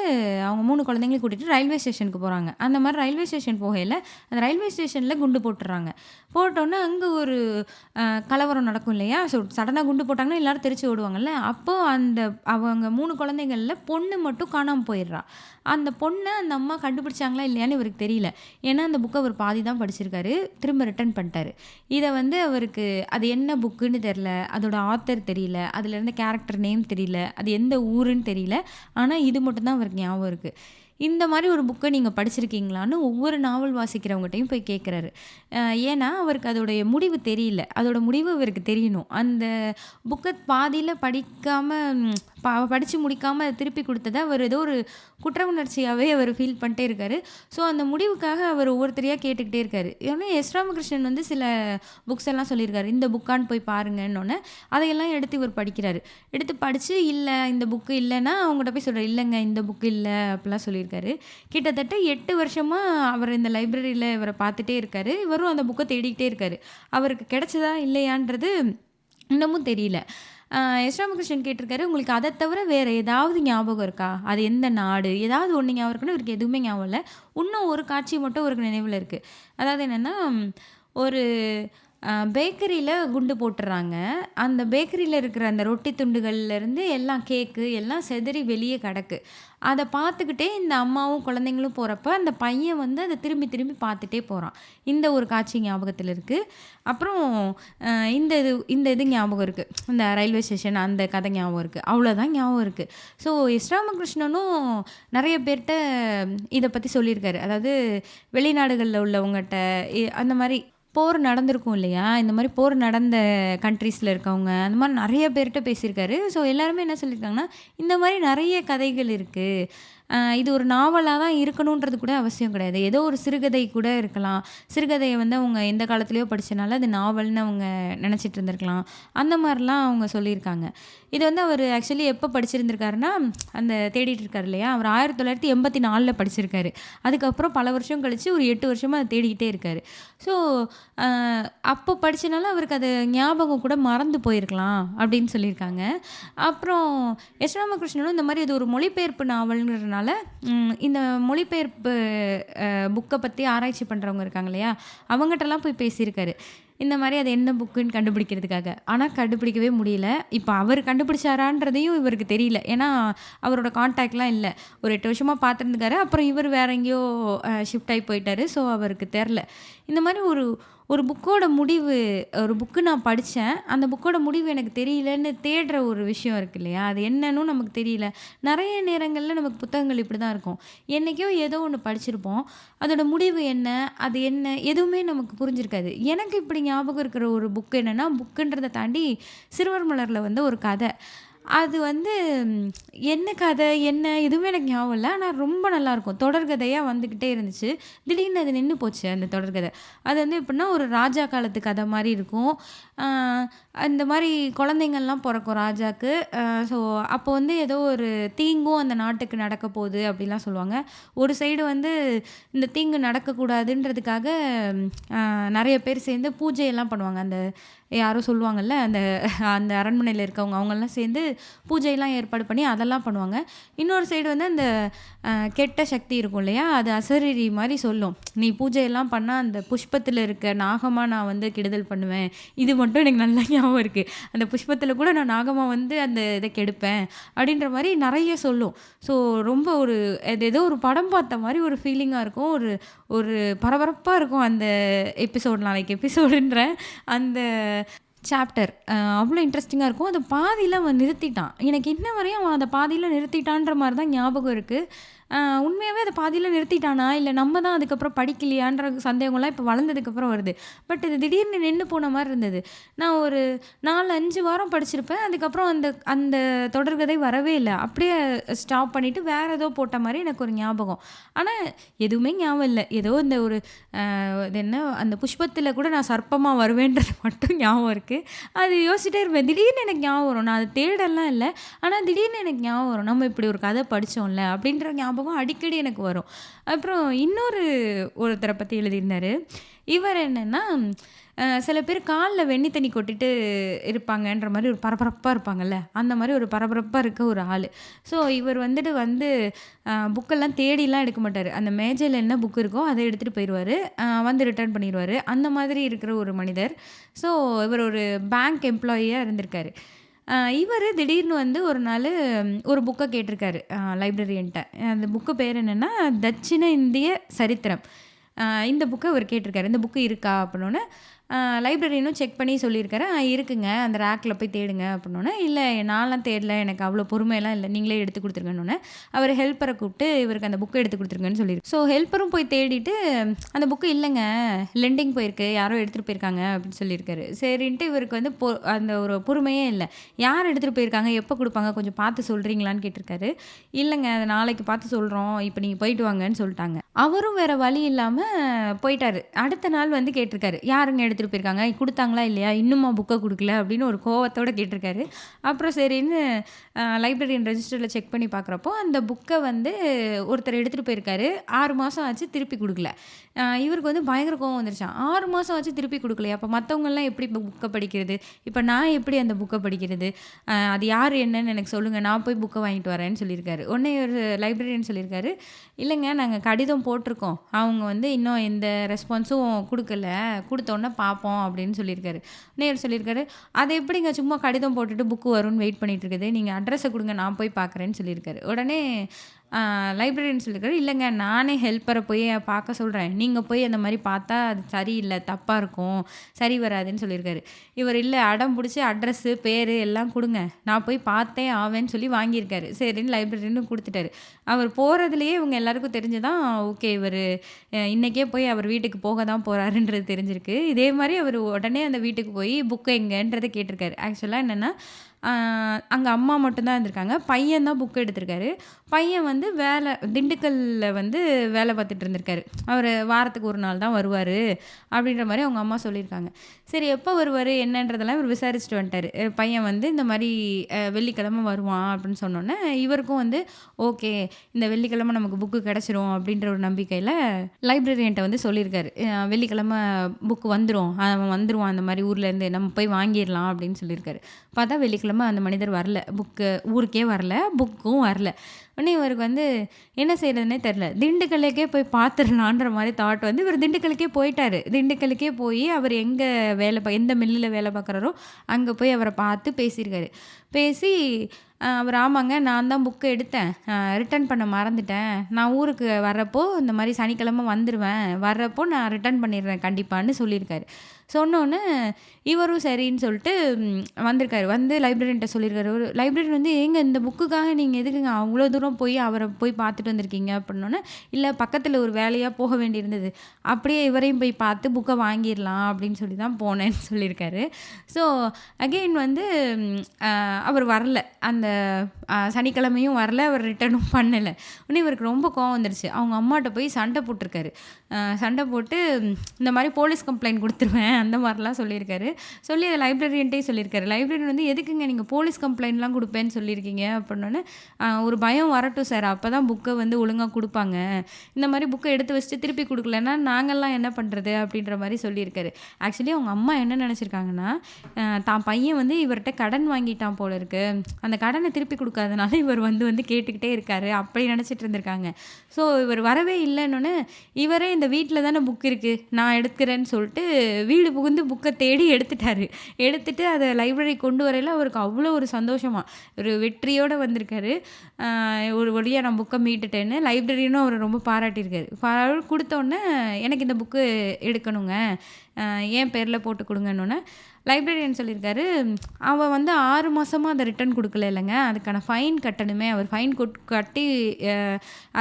அவங்க 3 குழந்தைங்களையும் கூட்டிகிட்டு ரயில்வே ஸ்டேஷனுக்கு போகிறாங்க. அந்த மாதிரி ரயில்வே ஸ்டேஷன் போகையில் அந்த ரயில்வே ஸ்டேஷனில் குண்டு போட்டுடுறாங்க. போட்டோன்னே அங்கே ஒரு கலவரம் நடக்கும் இல்லையா. ஸோ சடனாக குண்டு போட்டாங்கன்னா எல்லோரும் தெரிச்சு ஓடுவாங்கல்ல. அப்போது அவங்க 3 குழந்தைங்களில் பொண்ணு மட்டும் காணாமல் போயிடுறா. அந்த பொண்ணை அந்த அம்மா கண்டுபிடிச்சாங்களா இல்லையான்னு இவருக்கு தெரியல. ஏன்னா அந்த புக்கை அவர் பாதி தான் படிச்சிருக்காரு, திரும்ப ரிட்டர்ன் பண்ணிட்டாரு. இதை வந்து அவருக்கு அது என்ன புக்குன்னு தெரில, அதோட ஆத்தர் தெரியல, அதில் இருந்த கேரக்டர் நேம் தெரியல, அது எந்த ஊருன்னு தெரியல. ஆனால் இது மட்டும்தான் அவருக்கு ஞாபகம் இருக்குது. இந்த மாதிரி ஒரு புக்கை நீங்கள் படிச்சிருக்கீங்களான்னு ஒவ்வொரு நாவல் வாசிக்கிறவங்ககிட்டையும் போய் கேட்குறாரு. ஏன்னா அவருக்கு அதோடைய முடிவு தெரியல, அதோட முடிவு அவருக்கு தெரியணும். அந்த புக்கை பாதியில் படித்து முடிக்காமல் அதை திருப்பி கொடுத்ததை அவர் ஏதோ ஒரு குற்ற உணர்ச்சியாகவே அவர் ஃபீல் பண்ணிட்டே இருக்கார். ஸோ அந்த முடிவுக்காக அவர் ஒவ்வொருத்தரையாக கேட்டுக்கிட்டே இருக்கார். ஏன்னா எஸ் ராமகிருஷ்ணன் வந்து சில புக்ஸ் எல்லாம் சொல்லியிருக்காரு, இந்த புக்கான்னு போய் பாருங்கன்னொன்னே அதையெல்லாம் எடுத்து இவர் படிக்கிறாரு. எடுத்து படித்து இல்லை இந்த புக்கு இல்லைன்னா அவங்ககிட்ட போய் சொல்கிறார், இல்லைங்க இந்த புக்கு இல்லை அப்படிலாம் சொல்லியிருக்காரு. கிட்டத்தட்ட 8 வருஷமாக அவர் இந்த லைப்ரரியில் இவரை பார்த்துட்டே இருக்கார். இவரும் அந்த புக்கை தேடிக்கிட்டே இருக்கார். அவருக்கு கிடைச்சதா இல்லையான்றது இன்னமும் தெரியல. எஸ் ராமகிருஷ்ணன் கேட்டிருக்காரு, உங்களுக்கு அதை தவிர வேறு ஏதாவது ஞாபகம் இருக்கா, அது எந்த நாடு, ஏதாவது ஒன்று ஞாபகம் இருக்குன்னு இவருக்கு எதுவுமே ஞாபகம் இல்லை. இன்னும் ஒரு காட்சி மட்டும் அவருக்கு நினைவில் இருக்குது. அதாவது என்னென்னா, ஒரு பேக்கரியில குண்டு போட்டுர்றாங்க. அந்த பேக்கரியில இருக்கிற அந்த ரொட்டி துண்டுகள்லேருந்து எல்லாம் கேக்கு எல்லாம் சிதறி வெளியே கிடக்கு. அத பார்த்துக்கிட்டே இந்த அம்மாவும், குழந்தைங்களும் போறப்ப, அந்த பையன் வந்து அத திரும்பி திரும்பி பார்த்துட்டே போறான். இந்த ஒரு காட்சி ஞாபகத்துல இருக்கு. அப்புறம் இந்த இது ஞாபகம் இருக்கு. இந்த ரயில்வே ஸ்டேஷன் அந்த கதை ஞாபகம் இருக்கு. அவ்வளோதான் ஞாபகம் இருக்கு. So S. ராமகிருஷ்ணனும் நெறைய பேர்ட்ட இத பத்தி சொல்லியிருக்காரு. அதாவது வெளிநாடுகள்ல உள்ளவங்கட்ட அந்த மாரி போர் நடந்திருக்கும் இல்லையா? இந்த மாரி போர் நடந்த கண்ட்ரீஸ்ல இருக்கவங்க, அந்த மாரி நெறைய பேர்ட்ட பேசியிருக்காரு. ஸோ எல்லாருமே என்ன சொல்லியிருக்காங்கன்னா, இந்த மாரி நெறைய கதைகள் இருக்கு. இது ஒரு நாவலா தான் இருக்கணுன்றது கூட அவசியம் கிடையாது. ஏதோ ஒரு சிறுகதை கூட இருக்கலாம். சிறுகதைய வந்து அவங்க எந்த காலத்துலயோ படிச்சனால அது நாவல்னு அவங்க நெனச்சிட்டு இருந்திருக்கலாம். அந்த மாரிலாம் அவங்க சொல்லியிருக்காங்க. இது வந்து அவரு ஆக்சுவலி எப்ப படிச்சிருந்திருக்காருன்னா, அந்த தேடிட்டு இருக்காரு இல்லையா? அவர் 1984ல படிச்சிருக்காரு. அதுக்கப்புறம் பல வருஷம் கழிச்சு ஒரு 8 வருஷமா அத தேடிக்கிட்டே இருக்காரு. ஸோ அ அப்போ படிச்சனால அவருக்கு அது ஞாபகம் கூட மறந்து போயிருக்கலாம் அப்படின்னு சொல்லியிருக்காங்க. அப்புறம் எஸ். ராமகிருஷ்ணனும் இந்த மாரி இது ஒரு மொழிபெயர்ப்பு நாவல்ங்கிறதுனால, இந்த மொழிபெயர்ப்பு புக்க பத்தி ஆராய்ச்சி பண்றவங்க இருக்காங்க இல்லையா? அவங்கட்டலாம் போய் பேசியிருக்காரு. இந்த மாரி அது என்ன புக்குன்னு கண்டுபிடிக்கிறதுக்காக. ஆனா கண்டுபிடிக்கவே முடியல. இப்ப அவரு கண்டுபிடிச்சாரான்றதையும் இவருக்கு தெரியல. ஏன்னா, அவரோட கான்டாக்ட்லாம் இல்ல. ஒரு 8 வருஷமா பார்த்துருந்துருக்காரு. அப்புறம் இவரு வேற எங்கேயோ ஷிஃப்ட் ஆயி போயிட்டாரு. ஸோ அவருக்கு தெர்ல. இந்த மாரி ஒரு ஒரு புக்கோட முடிவு ஒரு புக்கு நான் படிச்சேன். அந்த புக்கோட முடிவு எனக்கு தெரியலன்னு தேடுற ஒரு விஷயம் இருக்கு இல்லையா? அது என்னன்னும் நமக்கு தெரியல. நெறைய நேரங்கள்ல நமக்கு புத்தகங்கள் இப்படி தான் இருக்கும். என்னைக்கோ ஏதோ ஒண்ணு படிச்சிருப்போம். அதோட முடிவு என்ன? அது என்ன? எதுவுமே நமக்கு புரிஞ்சிருக்காது. எனக்கு இப்படி ஞாபகம் இருக்கிற ஒரு புக் என்னன்னா, புக்குன்றத தாண்டி சிறுவர் மலர்ல வந்து ஒரு கத. அது வந்து என்ன கதை? என்ன? எதுவுமே எனக்கு ஞாபகம் இல்ல. ஆனா ரொம்ப நல்லாயிருக்கும். தொடர்கதையா வந்துக்கிட்டே இருந்துச்சு. திடீர்னு அது நின்னு போச்சு அந்த தொடர்கதை. அது வந்து எப்புட்ன்னா, ஒரு ராஜா காலத்து கதை மாரி இருக்கும். அ அந்த மாரி குழந்தைங்கள்லாம் பொறக்கும் ராஜாக்கு. ஸோ அப்போ வந்து ஏதோ ஒரு தீங்கும் அந்த நாட்டுக்கு நடக்க போகுது அப்படிலாம் சொல்லுவாங்க. ஒரு சைடு வந்து இந்த தீங்கு நடக்கக்கூடாதுன்றதுக்காக நெறைய பேர் சேர்ந்து பூஜையெல்லாம் பண்ணுவாங்க. அந்த யாரோ சொல்லுவாங்கல்ல, அந்த அந்த அரண்மனையில இருக்கவங்க அவங்கலாம் சேர்ந்து பூஜைலாம் ஏற்பாடு பண்ணி அதெல்லாம் பண்ணுவாங்க. இன்னொரு சைடு வந்து அந்த கெட்ட சக்தி இருக்கும் இல்லையா? அது அசரீரி மாரி சொல்லும். "நீ பூஜையெல்லாம் பண்ணா அந்த புஷ்பத்தில இருக்க நாகமா நான் வந்து கெடுதல் பண்ணுவேன்." இது மட்டும் எனக்கு நல்லா ஞாபகம் இருக்கு. அந்த புஷ்பத்தில கூட நான் நாகமா வந்து அந்த இத கெடுப்பேன். அப்படின்ற மாரி நெறைய சொல்லும். ஸோ ரொம்ப ஒரு அது ஏதோ ஒரு படம் பார்த்த மாரி ஒரு ஃபீலிங்கா இருக்கும். ஒரு ஒரு பரபரப்பா இருக்கும் அந்த எபிசோட். நாளைக்கு எபிசோடுன்றேன். அந்த சாப்டர் அவ்வளோ இன்ட்ரெஸ்டிங்கா இருக்கும். அத பாதியில அவன் நிறுத்திட்டான். எனக்கு இன்ன வரையும் அவன் அத பாதியில நிறுத்திட்டான்ற மாரி தான் ஞாபகம் இருக்கு. உண்மையாவே அத பாதியில நிறுத்திட்டானா? இல்ல நம்ம தான் அதுக்கப்புறம் படிக்கலையான்ற சந்தேகம்லாம் இப்ப வளர்ந்ததுக்கப்புறம் வருது. பட் இது திடீர்னு நின்னு போன மாரி இருந்தது. நான் ஒரு 4, 5 வாரம் படிச்சிருப்பேன். அதுக்கப்புறம் அந்த அந்த தொடர்கதை வரவே இல்ல. அப்படியே ஸ்டாப் பண்ணிட்டு வேற ஏதோ போட்ட மாரி எனக்கு ஒரு ஞாபகம். ஆனா எதுவுமே ஞாபகம் இல்ல. ஏதோ இந்த ஒரு அது என்ன அந்த புஷ்பத்தில கூட நான் சர்ப்பமா வருவேன்றது மட்டும் ஞாபகம் இருக்கு. அது யோசிச்சுட்டே இருப்பேன். திடீர்னு எனக்கு ஞாபகம் வரும். நான் அத தேடலாம் இல்ல. ஆனா திடீர்னு எனக்கு ஞாபகம் வரும். நம்ம இப்படி ஒரு கதை படிச்சோம்ல அப்படின்ற ஞாபகம் அடிக்கடி எனக்கு வரும். அப்புறம் ஒருத்தர பத்தி எழுதியிருந்தாரு. இவர் என்னன்னா, சில பேர் கால்ல வெண்ணி தண்ணி கொட்டிட்டு இருப்பாங்கன்ற மாரி ஒரு பரபரப்பா இருப்பாங்கல்ல, அந்த மாரி ஒரு பரபரப்பா இருக்க ஒரு ஆளு. ஸோ இவர் வந்து புக்கெல்லாம் தேடிலாம் எடுக்க மாட்டாரு. அந்த மேஜையில என்ன புக் இருக்கோ அத எடுத்துட்டு போயிருவாரு. வந்து ரிட்டர்ன் பண்ணிருவாரு. அந்த மாதிரி இருக்கிற ஒரு மனிதர். ஸோ இவர் ஒரு பேங்க் எம்ப்ளாயியா இருந்திருக்காரு. இவரு திடீர்னு வந்து ஒரு நாளு ஒரு புக்க கேட்டிருக்காரு லைப்ரரியன்ட்ட. அந்த புக்கு பேர் என்னன்னா, தட்சிண இந்திய சரித்திரம். இந்த புக்க இவரு கேட்டிருக்காரு. "இந்த புக்கு இருக்கா?" அப்படின்னோனே, லைப்ரரியனும் செக் பண்ணி சொல்லியிருக்காரு. இருக்குங்க. அந்த ரேக்ல போய் தேடுங்க." அப்படின்னோனே, "இல்ல நான்லாம் தேடல. எனக்கு அவ்வளோ பொறுமையெல்லாம் இல்ல. நீங்களே எடுத்து குடுத்துருங்கன்னோனே." அவரு ஹெல்ப்பர கூப்ட்டு இவருக்கு அந்த புக்க எடுத்து குடுத்துருங்கன்னு சொல்லியிருக்கு. ஸோ ஹெல்ப்பரும் போய் தேடிட்டு, "அந்த புக்கு இல்லங்க. லெண்டிங் போயிருக்கு. யாரோ எடுத்துட்டு போயிருக்காங்க." அப்படின்னு சொல்லியிருக்காரு. சரின்ட்டு இவருக்கு வந்து அந்த ஒரு பொறுமையே இல்ல. "யார் எடுத்துட்டு போயிருக்காங்க? எப்ப குடுப்பாங்க? கொஞ்சம் பார்த்து சொல்றீங்களான்னு?" கேட்டிருக்காரு. "இல்லங்க. அத நாளைக்கு பார்த்து சொல்றோம். இப்ப நீங்க போயிட்டு வாங்கன்னு" சொல்ட்டாங்க. அவரும் வேற வழி இல்லாம போயிட்டாரு. அடுத்த நாள் வந்து கேட்டிருக்காரு. "யாருங்க எடுத்துட்டு போயிருக்காங்க? குடுத்தாங்களா இல்லையா? இன்னுமா புக்க குடுக்கல?" அப்படின்னு ஒரு கோவத்தோட கேட்டிருக்காரு. அப்புறம் சரின்னு லைப்ரரியன் ரெஜிஸ்டரில் செக் பண்ணி பார்க்குறப்போ அந்த புக்கை வந்து ஒருத்தர் எடுத்துகிட்டு போயிருக்காரு. 6 மாதம் ஆச்சு, திருப்பி கொடுக்கல. இவருக்கு வந்து பயங்கர கோவம் வந்துருச்சாம். 6 மாதம் ஆச்சு திருப்பி கொடுக்கலையா, அப்போ மற்றவங்கெல்லாம் எப்படி இப்போ புக்கை படிக்கிறது, இப்போ நான் எப்படி அந்த புக்கை படிக்கிறது, அது யார் என்னன்னு எனக்கு சொல்லுங்கள், நான் போய் புக்கை வாங்கிட்டு வரேன்னு சொல்லியிருக்காரு. உடனே ஒரு லைப்ரரியன் சொல்லியிருக்காரு, இல்லைங்க நாங்கள் கடிதம் போட்டிருக்கோம், அவங்க வந்து இன்னும் எந்த ரெஸ்பான்ஸும் கொடுக்கல, கொடுத்தோன்னே பார்ப்போம் அப்படின்னு சொல்லியிருக்காரு. உடனே இவர் சொல்லியிருக்காரு, அதை எப்படிங்க சும்மா கடிதம் போட்டுட்டு புக்கு வரும்னு வெயிட் பண்ணிட்டு இருக்குது, நீங்கள் அட்ரஸை கொடுங்க நான் போய் பார்க்குறேன்னு சொல்லியிருக்காரு. உடனே லைப்ரரியன் சொல்லியிருக்காரு, இல்லைங்க நானே ஹெல்ப்பரை போய் பார்க்க சொல்கிறேன், நீங்கள் போய் அந்த மாதிரி பார்த்தா அது சரியில்லை, தப்பாக இருக்கும், சரி வராதுன்னு சொல்லியிருக்காரு. இவர் இல்லை அடம் பிடிச்சி அட்ரஸ்ஸு பேர் எல்லாம் கொடுங்க, நான் போய் பார்த்தே ஆவேன்னு சொல்லி வாங்கியிருக்காரு. சரின்னு லைப்ரரியனும் கொடுத்துட்டாரு. அவர் போகிறதுலையே இவங்க எல்லாருக்கும் தெரிஞ்சுதான், ஓகே இவர் இன்றைக்கே போய் அவர் வீட்டுக்கு போக தான் போகிறாருன்றது தெரிஞ்சிருக்கு. இதே மாதிரி அவர் உடனே அந்த வீட்டுக்கு போய் புக்கு எங்கன்றதை கேட்டிருக்காரு. ஆக்சுவலாக என்னென்னா, அங்கே அம்மா மட்டும்தான் இருந்திருக்காங்க, பையன் தான் புக்கு எடுத்திருக்காரு. பையன் வந்து திண்டுக்கல்லில் வந்து வேலை பார்த்துட்டு இருந்திருக்காரு. அவர் வாரத்துக்கு ஒரு நாள் தான் வருவார் அப்படின்ற மாதிரி அவங்க அம்மா சொல்லியிருக்காங்க. சரி எப்போ வருவார் என்னன்றதெல்லாம் இவர் விசாரிச்சுட்டு வந்துட்டார். பையன் வந்து இந்த மாதிரி வெள்ளிக்கிழமை வருவான் அப்படின்னு சொன்னோன்னே இவருக்கும் வந்து ஓகே இந்த வெள்ளிக்கிழமை நமக்கு புக்கு கிடச்சிரும் அப்படின்ற ஒரு நம்பிக்கையில் லைப்ரரியன்ட்ட வந்து சொல்லியிருக்காரு, வெள்ளிக்கிழமை புக்கு வந்துடும், அவன் வந்துடுவான் அந்த மாதிரி ஊர்லேருந்து, நம்ம போய் வாங்கிடலாம் அப்படின்னு சொல்லியிருக்காரு. பார்த்தா வெள்ளிக்கிழமை அந்த மனிதர் வரல, புக்கு ஊருக்கே வரல, புக்கும் வரல. உடனே இவருக்கு வந்து என்ன செய்கிறதுனே தெரில, திண்டுக்கல்லுக்கே போய் பார்த்துடலான்ற மாதிரி தாட் வந்து இவர் திண்டுக்கல்லுக்கே போயிட்டார். திண்டுக்கல்லுக்கே போய் அவர் எங்கே எந்த மில்லில் வேலை பார்க்குறாரோ அங்கே போய் அவரை பார்த்து பேசியிருக்காரு. பேசி அவர் ஆமாங்க நான் தான் புக்கு எடுத்தேன், ரிட்டர்ன் பண்ண மறந்துட்டேன், நான் ஊருக்கு வர்றப்போ இந்த மாதிரி சனிக்கிழமை வந்துடுவேன், வர்றப்போ நான் ரிட்டர்ன் பண்ணிடுறேன் கண்டிப்பான்னு சொல்லியிருக்காரு. சொன்னோன்னே இவரும் சரின்னு சொல்லிட்டு வந்திருக்காரு. வந்து லைப்ரரியன்ட்ட சொல்லியிருக்காரு. ஒரு லைப்ரரியன் வந்து ஏங்க இந்த புக்குக்காக நீங்கள் எதுக்குங்க அவ்வளோ தூரம் போய் அவரை போய் பார்த்துட்டு வந்திருக்கீங்க அப்படின்னோன்னே, இல்லை பக்கத்தில் ஒரு வேலையாக போக வேண்டியிருந்தது, அப்படியே இவரையும் போய் பார்த்து புக்கை வாங்கிடலாம் அப்படின்னு சொல்லி தான் போனேன்னு சொல்லியிருக்காரு. ஸோ அகெயின் வந்து அவர் வரல, அந்த சனிக்கிழமையும் வரல, அவர் ரிட்டர்னும் பண்ணலை. உடனே இவருக்கு ரொம்ப கோவம் வந்துருச்சு. அவங்க அம்மாட்ட போய் சண்டை போட்டிருக்காரு. சண்டை போட்டு இந்த மாதிரி போலீஸ் கம்ப்ளைண்ட் கொடுத்துருவேன் அந்த மாதிரிலாம் சொல்லியிருக்காரு. சொல்லி அதை லைப்ரரியன்ட்டே சொல்லியிருக்காரு. லைப்ரரியன் வந்து எதுக்குங்க நீங்கள் போலீஸ் கம்ப்ளைண்ட்லாம் கொடுப்பேன்னு சொல்லியிருக்கீங்க அப்படின்னோன்னே, ஒரு பயம் வரட்டும் சார், அப்போ தான் புக்கை வந்து ஒழுங்காக கொடுப்பாங்க, இந்த மாதிரி புக்கை எடுத்து வச்சுட்டு திருப்பி கொடுக்கலன்னா நாங்கள்லாம் என்ன பண்ணுறது அப்படின்ற மாதிரி சொல்லியிருக்காரு. ஆக்சுவலி அவங்க அம்மா என்ன நினச்சிருக்காங்கன்னா, தான் பையன் வந்து இவர்கிட்ட கடன் வாங்கிட்டான் போல இருக்கு, அந்த கடனை திருப்பி கொடுக்காதனால இவர் வந்து வந்து கேட்டுக்கிட்டே இருக்காரு அப்படி நினச்சிட்டு இருந்திருக்காங்க. ஸோ இவர் வரவே இல்லைன்னொன்னே, இவரே இந்த வீட்டில் தானே புக் இருக்குது நான் எடுக்கிறேன்னு சொல்லிட்டு வீடு புகுந்து புக்கை தேடி எடுத்துட்டாரு. எடுத்துட்டு அதை லைப்ரரி கொண்டு வரையில் அவருக்கு அவ்வளோ ஒரு சந்தோஷமாக, ஒரு வெற்றியோடு வந்திருக்காரு. ஒரு வழியாக நான் புக்கை மீட்டுட்டேன்னு லைப்ரரியனும் அவரை ரொம்ப பாராட்டியிருக்காரு. கொடுத்தோன்னே எனக்கு இந்த புக்கு எடுக்கணுங்க, என் பேரில் போட்டு கொடுங்கன்னொன்னே லைப்ரரியன் சொல்லியிருக்காரு, அவன் வந்து 6 மாதமாக அதை ரிட்டர்ன் கொடுக்கல இல்லைங்க, அதுக்கான ஃபைன் கட்டணுமே, அவர் ஃபைன் கட்டி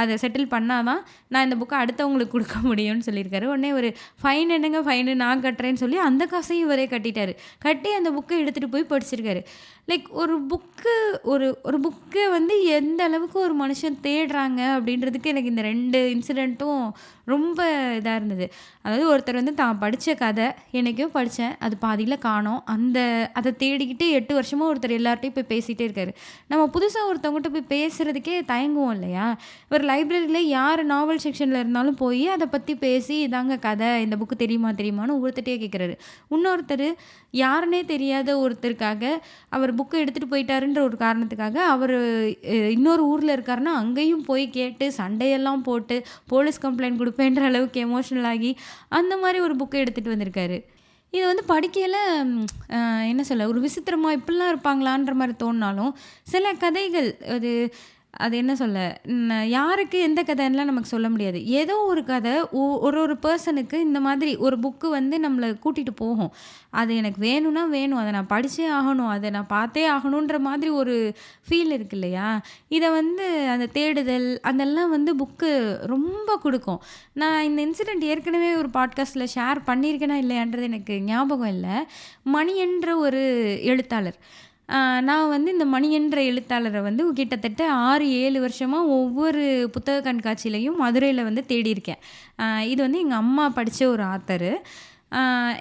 அதை செட்டில் பண்ணால் தான் நான் இந்த புக்கை அடுத்தவங்களுக்கு கொடுக்க முடியும்னு சொல்லியிருக்காரு. உடனே ஒரு ஃபைன் என்னங்க ஃபைனு நான் கட்டுறேன்னு சொல்லி அந்த காசையும் இவரே கட்டிட்டார். கட்டி அந்த புக்கை எடுத்துகிட்டு போய் படிச்சிருக்காரு. லைக் ஒரு புக்கை வந்து எந்த அளவுக்கு ஒரு மனுஷன் தேடுறாங்க அப்படின்றதுக்கு எனக்கு இந்த 2 இன்சிடெண்ட்டும் ரொம்ப இதாக இருந்தது. அதாவது ஒருத்தர் வந்து தான் படித்த கதை என்றைக்கோ படித்தேன், அது பாதியில் காணோம், அதை தேடிக்கிட்டு 8 வருஷமாக ஒருத்தர் எல்லார்ட்டையும் போய் பேசிகிட்டே இருக்காரு. நம்ம புதுசாக ஒருத்தவங்ககிட்ட போய் பேசுகிறதுக்கே தயங்குவோம் இல்லையா? ஒரு லைப்ரரியில் யார் நாவல் செக்ஷனில் இருந்தாலும் போய் அதை பற்றி பேசி இதாங்க கதை, இந்த புக்கு தெரியுமான்னு ஒருத்தட்டே கேட்குறாரு. இன்னொருத்தர் யாருன்னே தெரியாத ஒருத்தருக்காக அவர் புக்கை எடுத்துகிட்டு போயிட்டாருன்ற ஒரு காரணத்துக்காக அவர் இன்னொரு ஊரில் இருக்காருன்னா அங்கேயும் போய் கேட்டு சண்டையெல்லாம் போட்டு போலீஸ் கம்ப்ளைண்ட் கொடுப்பேன்ற அளவுக்கு எமோஷ்னல் ஆகி அந்த மாதிரி ஒரு புக்கை எடுத்துகிட்டு வந்திருக்காரு. இது வந்து படிக்கையில் என்ன சொல்ல, ஒரு விசித்திரமாக இப்படிலாம் இருப்பாங்களான்ற மாதிரி தோணினாலும் சில கதைகள் அது என்ன சொல்ல, யாருக்கு எந்த கதைன்னெலாம் நமக்கு சொல்ல முடியாது. ஏதோ ஒரு கதை ஒரு பர்சனுக்கு இந்த மாதிரி ஒரு புக்கு வந்து நம்மளை கூட்டிகிட்டு போகும். அது எனக்கு வேணும்னா வேணும், அதை நான் படித்தே ஆகணும், அதை நான் பார்த்தே ஆகணுன்ற மாதிரி ஒரு ஃபீல் இருக்கு இல்லையா? இதை வந்து அந்த தேடுதல் அதெல்லாம் வந்து புக்கு ரொம்ப கொடுக்கும். நான் இந்த இன்சிடெண்ட் ஏற்கனவே ஒரு பாட்காஸ்ட்டில் ஷேர் பண்ணியிருக்கேனா இல்லையான்றது எனக்கு ஞாபகம் இல்லை. மணி என்ற ஒரு எழுத்தாளர், நான் வந்து இந்த மணி என்ற எழுத்தாளரை வந்து கிட்டத்தட்ட 6-7 வருஷமாக ஒவ்வொரு புத்தக கண்காட்சியிலையும் மதுரையில் வந்து தேடியிருக்கேன். இது வந்து எங்கள் அம்மா படித்த ஒரு ஆத்தரு.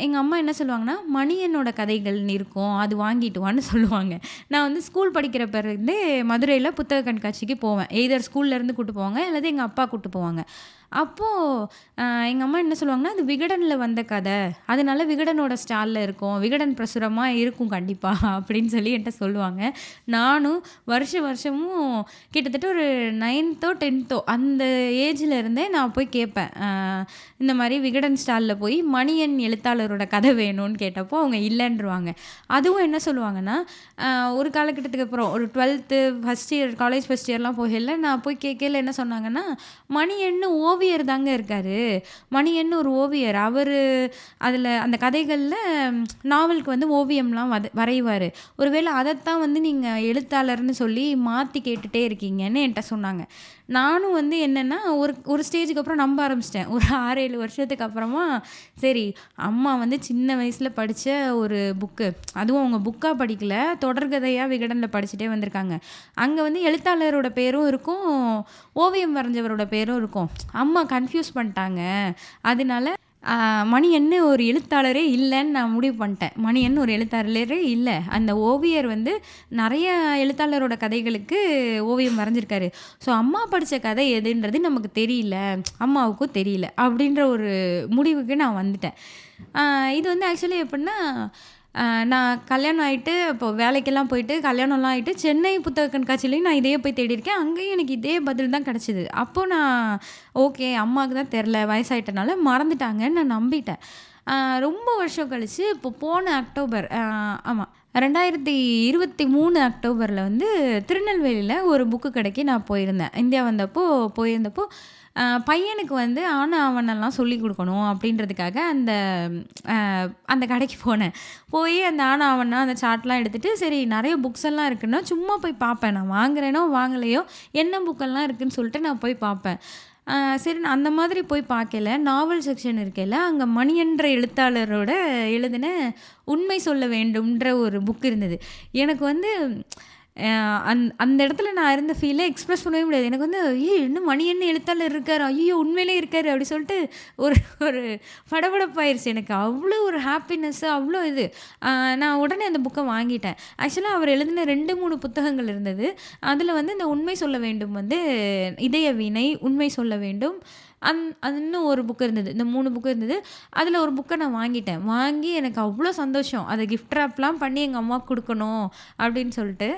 எங்கள் அம்மா என்ன சொல்லுவாங்கன்னா, மணியனோட கதைகள்னு இருக்கும், அது வாங்கிட்டு வான்னு சொல்லுவாங்க. நான் வந்து ஸ்கூல் படிக்கிறப்ப இருந்தே மதுரையில் புத்தக கண்காட்சிக்கு போவேன். எய்தர் ஸ்கூல்லேருந்து கூட்டு போவாங்க, அல்லது எங்கள் அப்பா கூட்டு போவாங்க. அப்போது எங்கள் அம்மா என்ன சொல்லுவாங்கன்னா, அது விகடனில் வந்த கதை, அதனால விகடனோட ஸ்டாலில் இருக்கும், விகடன் பிரசுரமாக இருக்கும் கண்டிப்பாக அப்படின்னு சொல்லி என்கிட்ட சொல்லுவாங்க. நானும் வருஷமும் கிட்டத்தட்ட ஒரு 9த்தோ 10த்தோ அந்த ஏஜில் இருந்தே நான் போய் கேட்பேன். இந்த மாதிரி விகடன் ஸ்டாலில் போய் மணியன் எழுத்தாளரோட கதை வேணும்னு கேட்டப்போ அவங்க இல்லைன்றுவாங்க. அதுவும் என்ன சொல்லுவாங்கன்னா, ஒரு காலகட்டத்துக்கு அப்புறம் ஒரு 12th first year college first இயர்லாம் போகல, நான் போய் கேட்கல என்ன சொன்னாங்கன்னா, மணியன்னு ஓவியர் தாங்க இருக்காரு, மணியன்னு ஒரு ஓவியர், அவர் அதில் அந்த கதைகளில் நாவலுக்கு வந்து ஓவியம்லாம் வரைவார், ஒருவேளை அதைத்தான் வந்து நீங்கள் எழுத்தாளர்னு சொல்லி மாற்றி கேட்டுகிட்டே இருக்கீங்கன்னு என்கிட்ட சொன்னாங்க. நானும் வந்து என்னென்னா ஒரு ஸ்டேஜுக்கு அப்புறம் நம்ப ஆரம்பிச்சிட்டேன். ஒரு 6-7 வருஷத்துக்கு அப்புறமா சரி, அம்மா வந்து சின்ன வயசில் படித்த ஒரு புக்கு, அதுவும் அவங்க புக்காக படிக்கல, தொடர்கதையாக விகடனில் படிச்சுட்டே வந்திருக்காங்க. அங்கே வந்து எழுத்தாளரோட பேரும் இருக்கும், ஓவியம் வரைஞ்சவரோட பேரும் இருக்கும். அம்மா கன்ஃபியூஸ் பண்ணிட்டாங்க. அதனால மணியன்னு ஒரு எழுத்தாளரே இல்லைன்னு நான் முடிவு பண்ணிட்டேன். மணியன்னு ஒரு எழுத்தாளரே இல்லை, அந்த ஓவியர் வந்து நிறைய எழுத்தாளரோட கதைகளுக்கு ஓவியம் வரைஞ்சிருக்காரு. ஸோ அம்மா படித்த கதை எதுன்றது நமக்கு தெரியல, அம்மாவுக்கும் தெரியல அப்படின்ற ஒரு முடிவுக்கு நான் வந்துட்டேன். இது வந்து ஆக்சுவலி எப்படின்னா, நான் கல்யாணம் ஆகிட்டு இப்போது வேலைக்கெல்லாம் போயிட்டு கல்யாணம்லாம் ஆகிட்டு சென்னை புத்தக கண்காட்சியிலையும் நான் இதையே போய் தேடியிருக்கேன். அங்கேயும் எனக்கு இதே பதில் தான் கிடச்சிது. அப்போது நான் ஓகே, அம்மாவுக்கு தான் தெரில, வயசாயிட்டனால மறந்துட்டாங்கன்னு நான் நம்பிட்டேன். ரொம்ப வருஷம் கழித்து இப்போ போன அக்டோபர், ஆமாம் 2023 அக்டோபரில் வந்து திருநெல்வேலியில் ஒரு புக்கு கடைக்கு நான் போயிருந்தேன். இந்தியா போயிருந்தப்போ பையனுக்கு வந்து ஆவணம்லாம் சொல்லிக் கொடுக்கணும் அப்படின்றதுக்காக அந்த கடைக்கு போனேன். போய் அந்த ஆவணம் அந்த சார்ட்லாம் எடுத்துகிட்டு, சரி நிறைய புக்ஸ் எல்லாம் இருக்குன்னா சும்மா போய் பார்ப்பேன், நான் வாங்குறேனோ வாங்கலையோ என்ன புக்கெல்லாம் இருக்குதுன்னு சொல்லிட்டு நான் போய் பார்ப்பேன். சரி, நான் அந்த மாதிரி போய் பார்க்கல, நாவல் செக்ஷன் இருக்கல, அங்கே மணியன்ற எழுத்தாளரோட எழுதின உண்மை சொல்ல வேண்டும்ன்ற ஒரு புக் இருந்தது. எனக்கு வந்து அந்த இடத்துல நான் இருந்த ஃபீலை எக்ஸ்ப்ரெஸ் பண்ணவே முடியாது. எனக்கு வந்து இன்னும் மணியன்னு எழுத்தாளர் இருக்கார், ஐயோ உண்மையிலே இருக்கார் அப்படி சொல்லிட்டு ஒரு ஒரு படபடப்பாயிருச்சு எனக்கு. அவ்வளோ ஒரு ஹாப்பினஸ்ஸு, அவ்வளோ இது. நான் உடனே அந்த புக்கை வாங்கிட்டேன். ஆக்சுவலாக அவர் எழுதின 2-3 புத்தகங்கள் இருந்தது. அதில் வந்து இந்த உண்மை சொல்ல வேண்டும் வந்து இதய வீணை, உண்மை சொல்ல வேண்டும், அது இன்னும் ஒரு புக்கு இருந்தது. இந்த 3 புக்கு இருந்தது. அதில் ஒரு புக்கை நான் வாங்கிட்டேன். வாங்கி எனக்கு அவ்வளோ சந்தோஷம், அதை கிஃப்ட் ராப்லாம் பண்ணி எங்கள் அம்மாவுக்கு கொடுக்கணும் அப்படின்னு சொல்லிட்டு.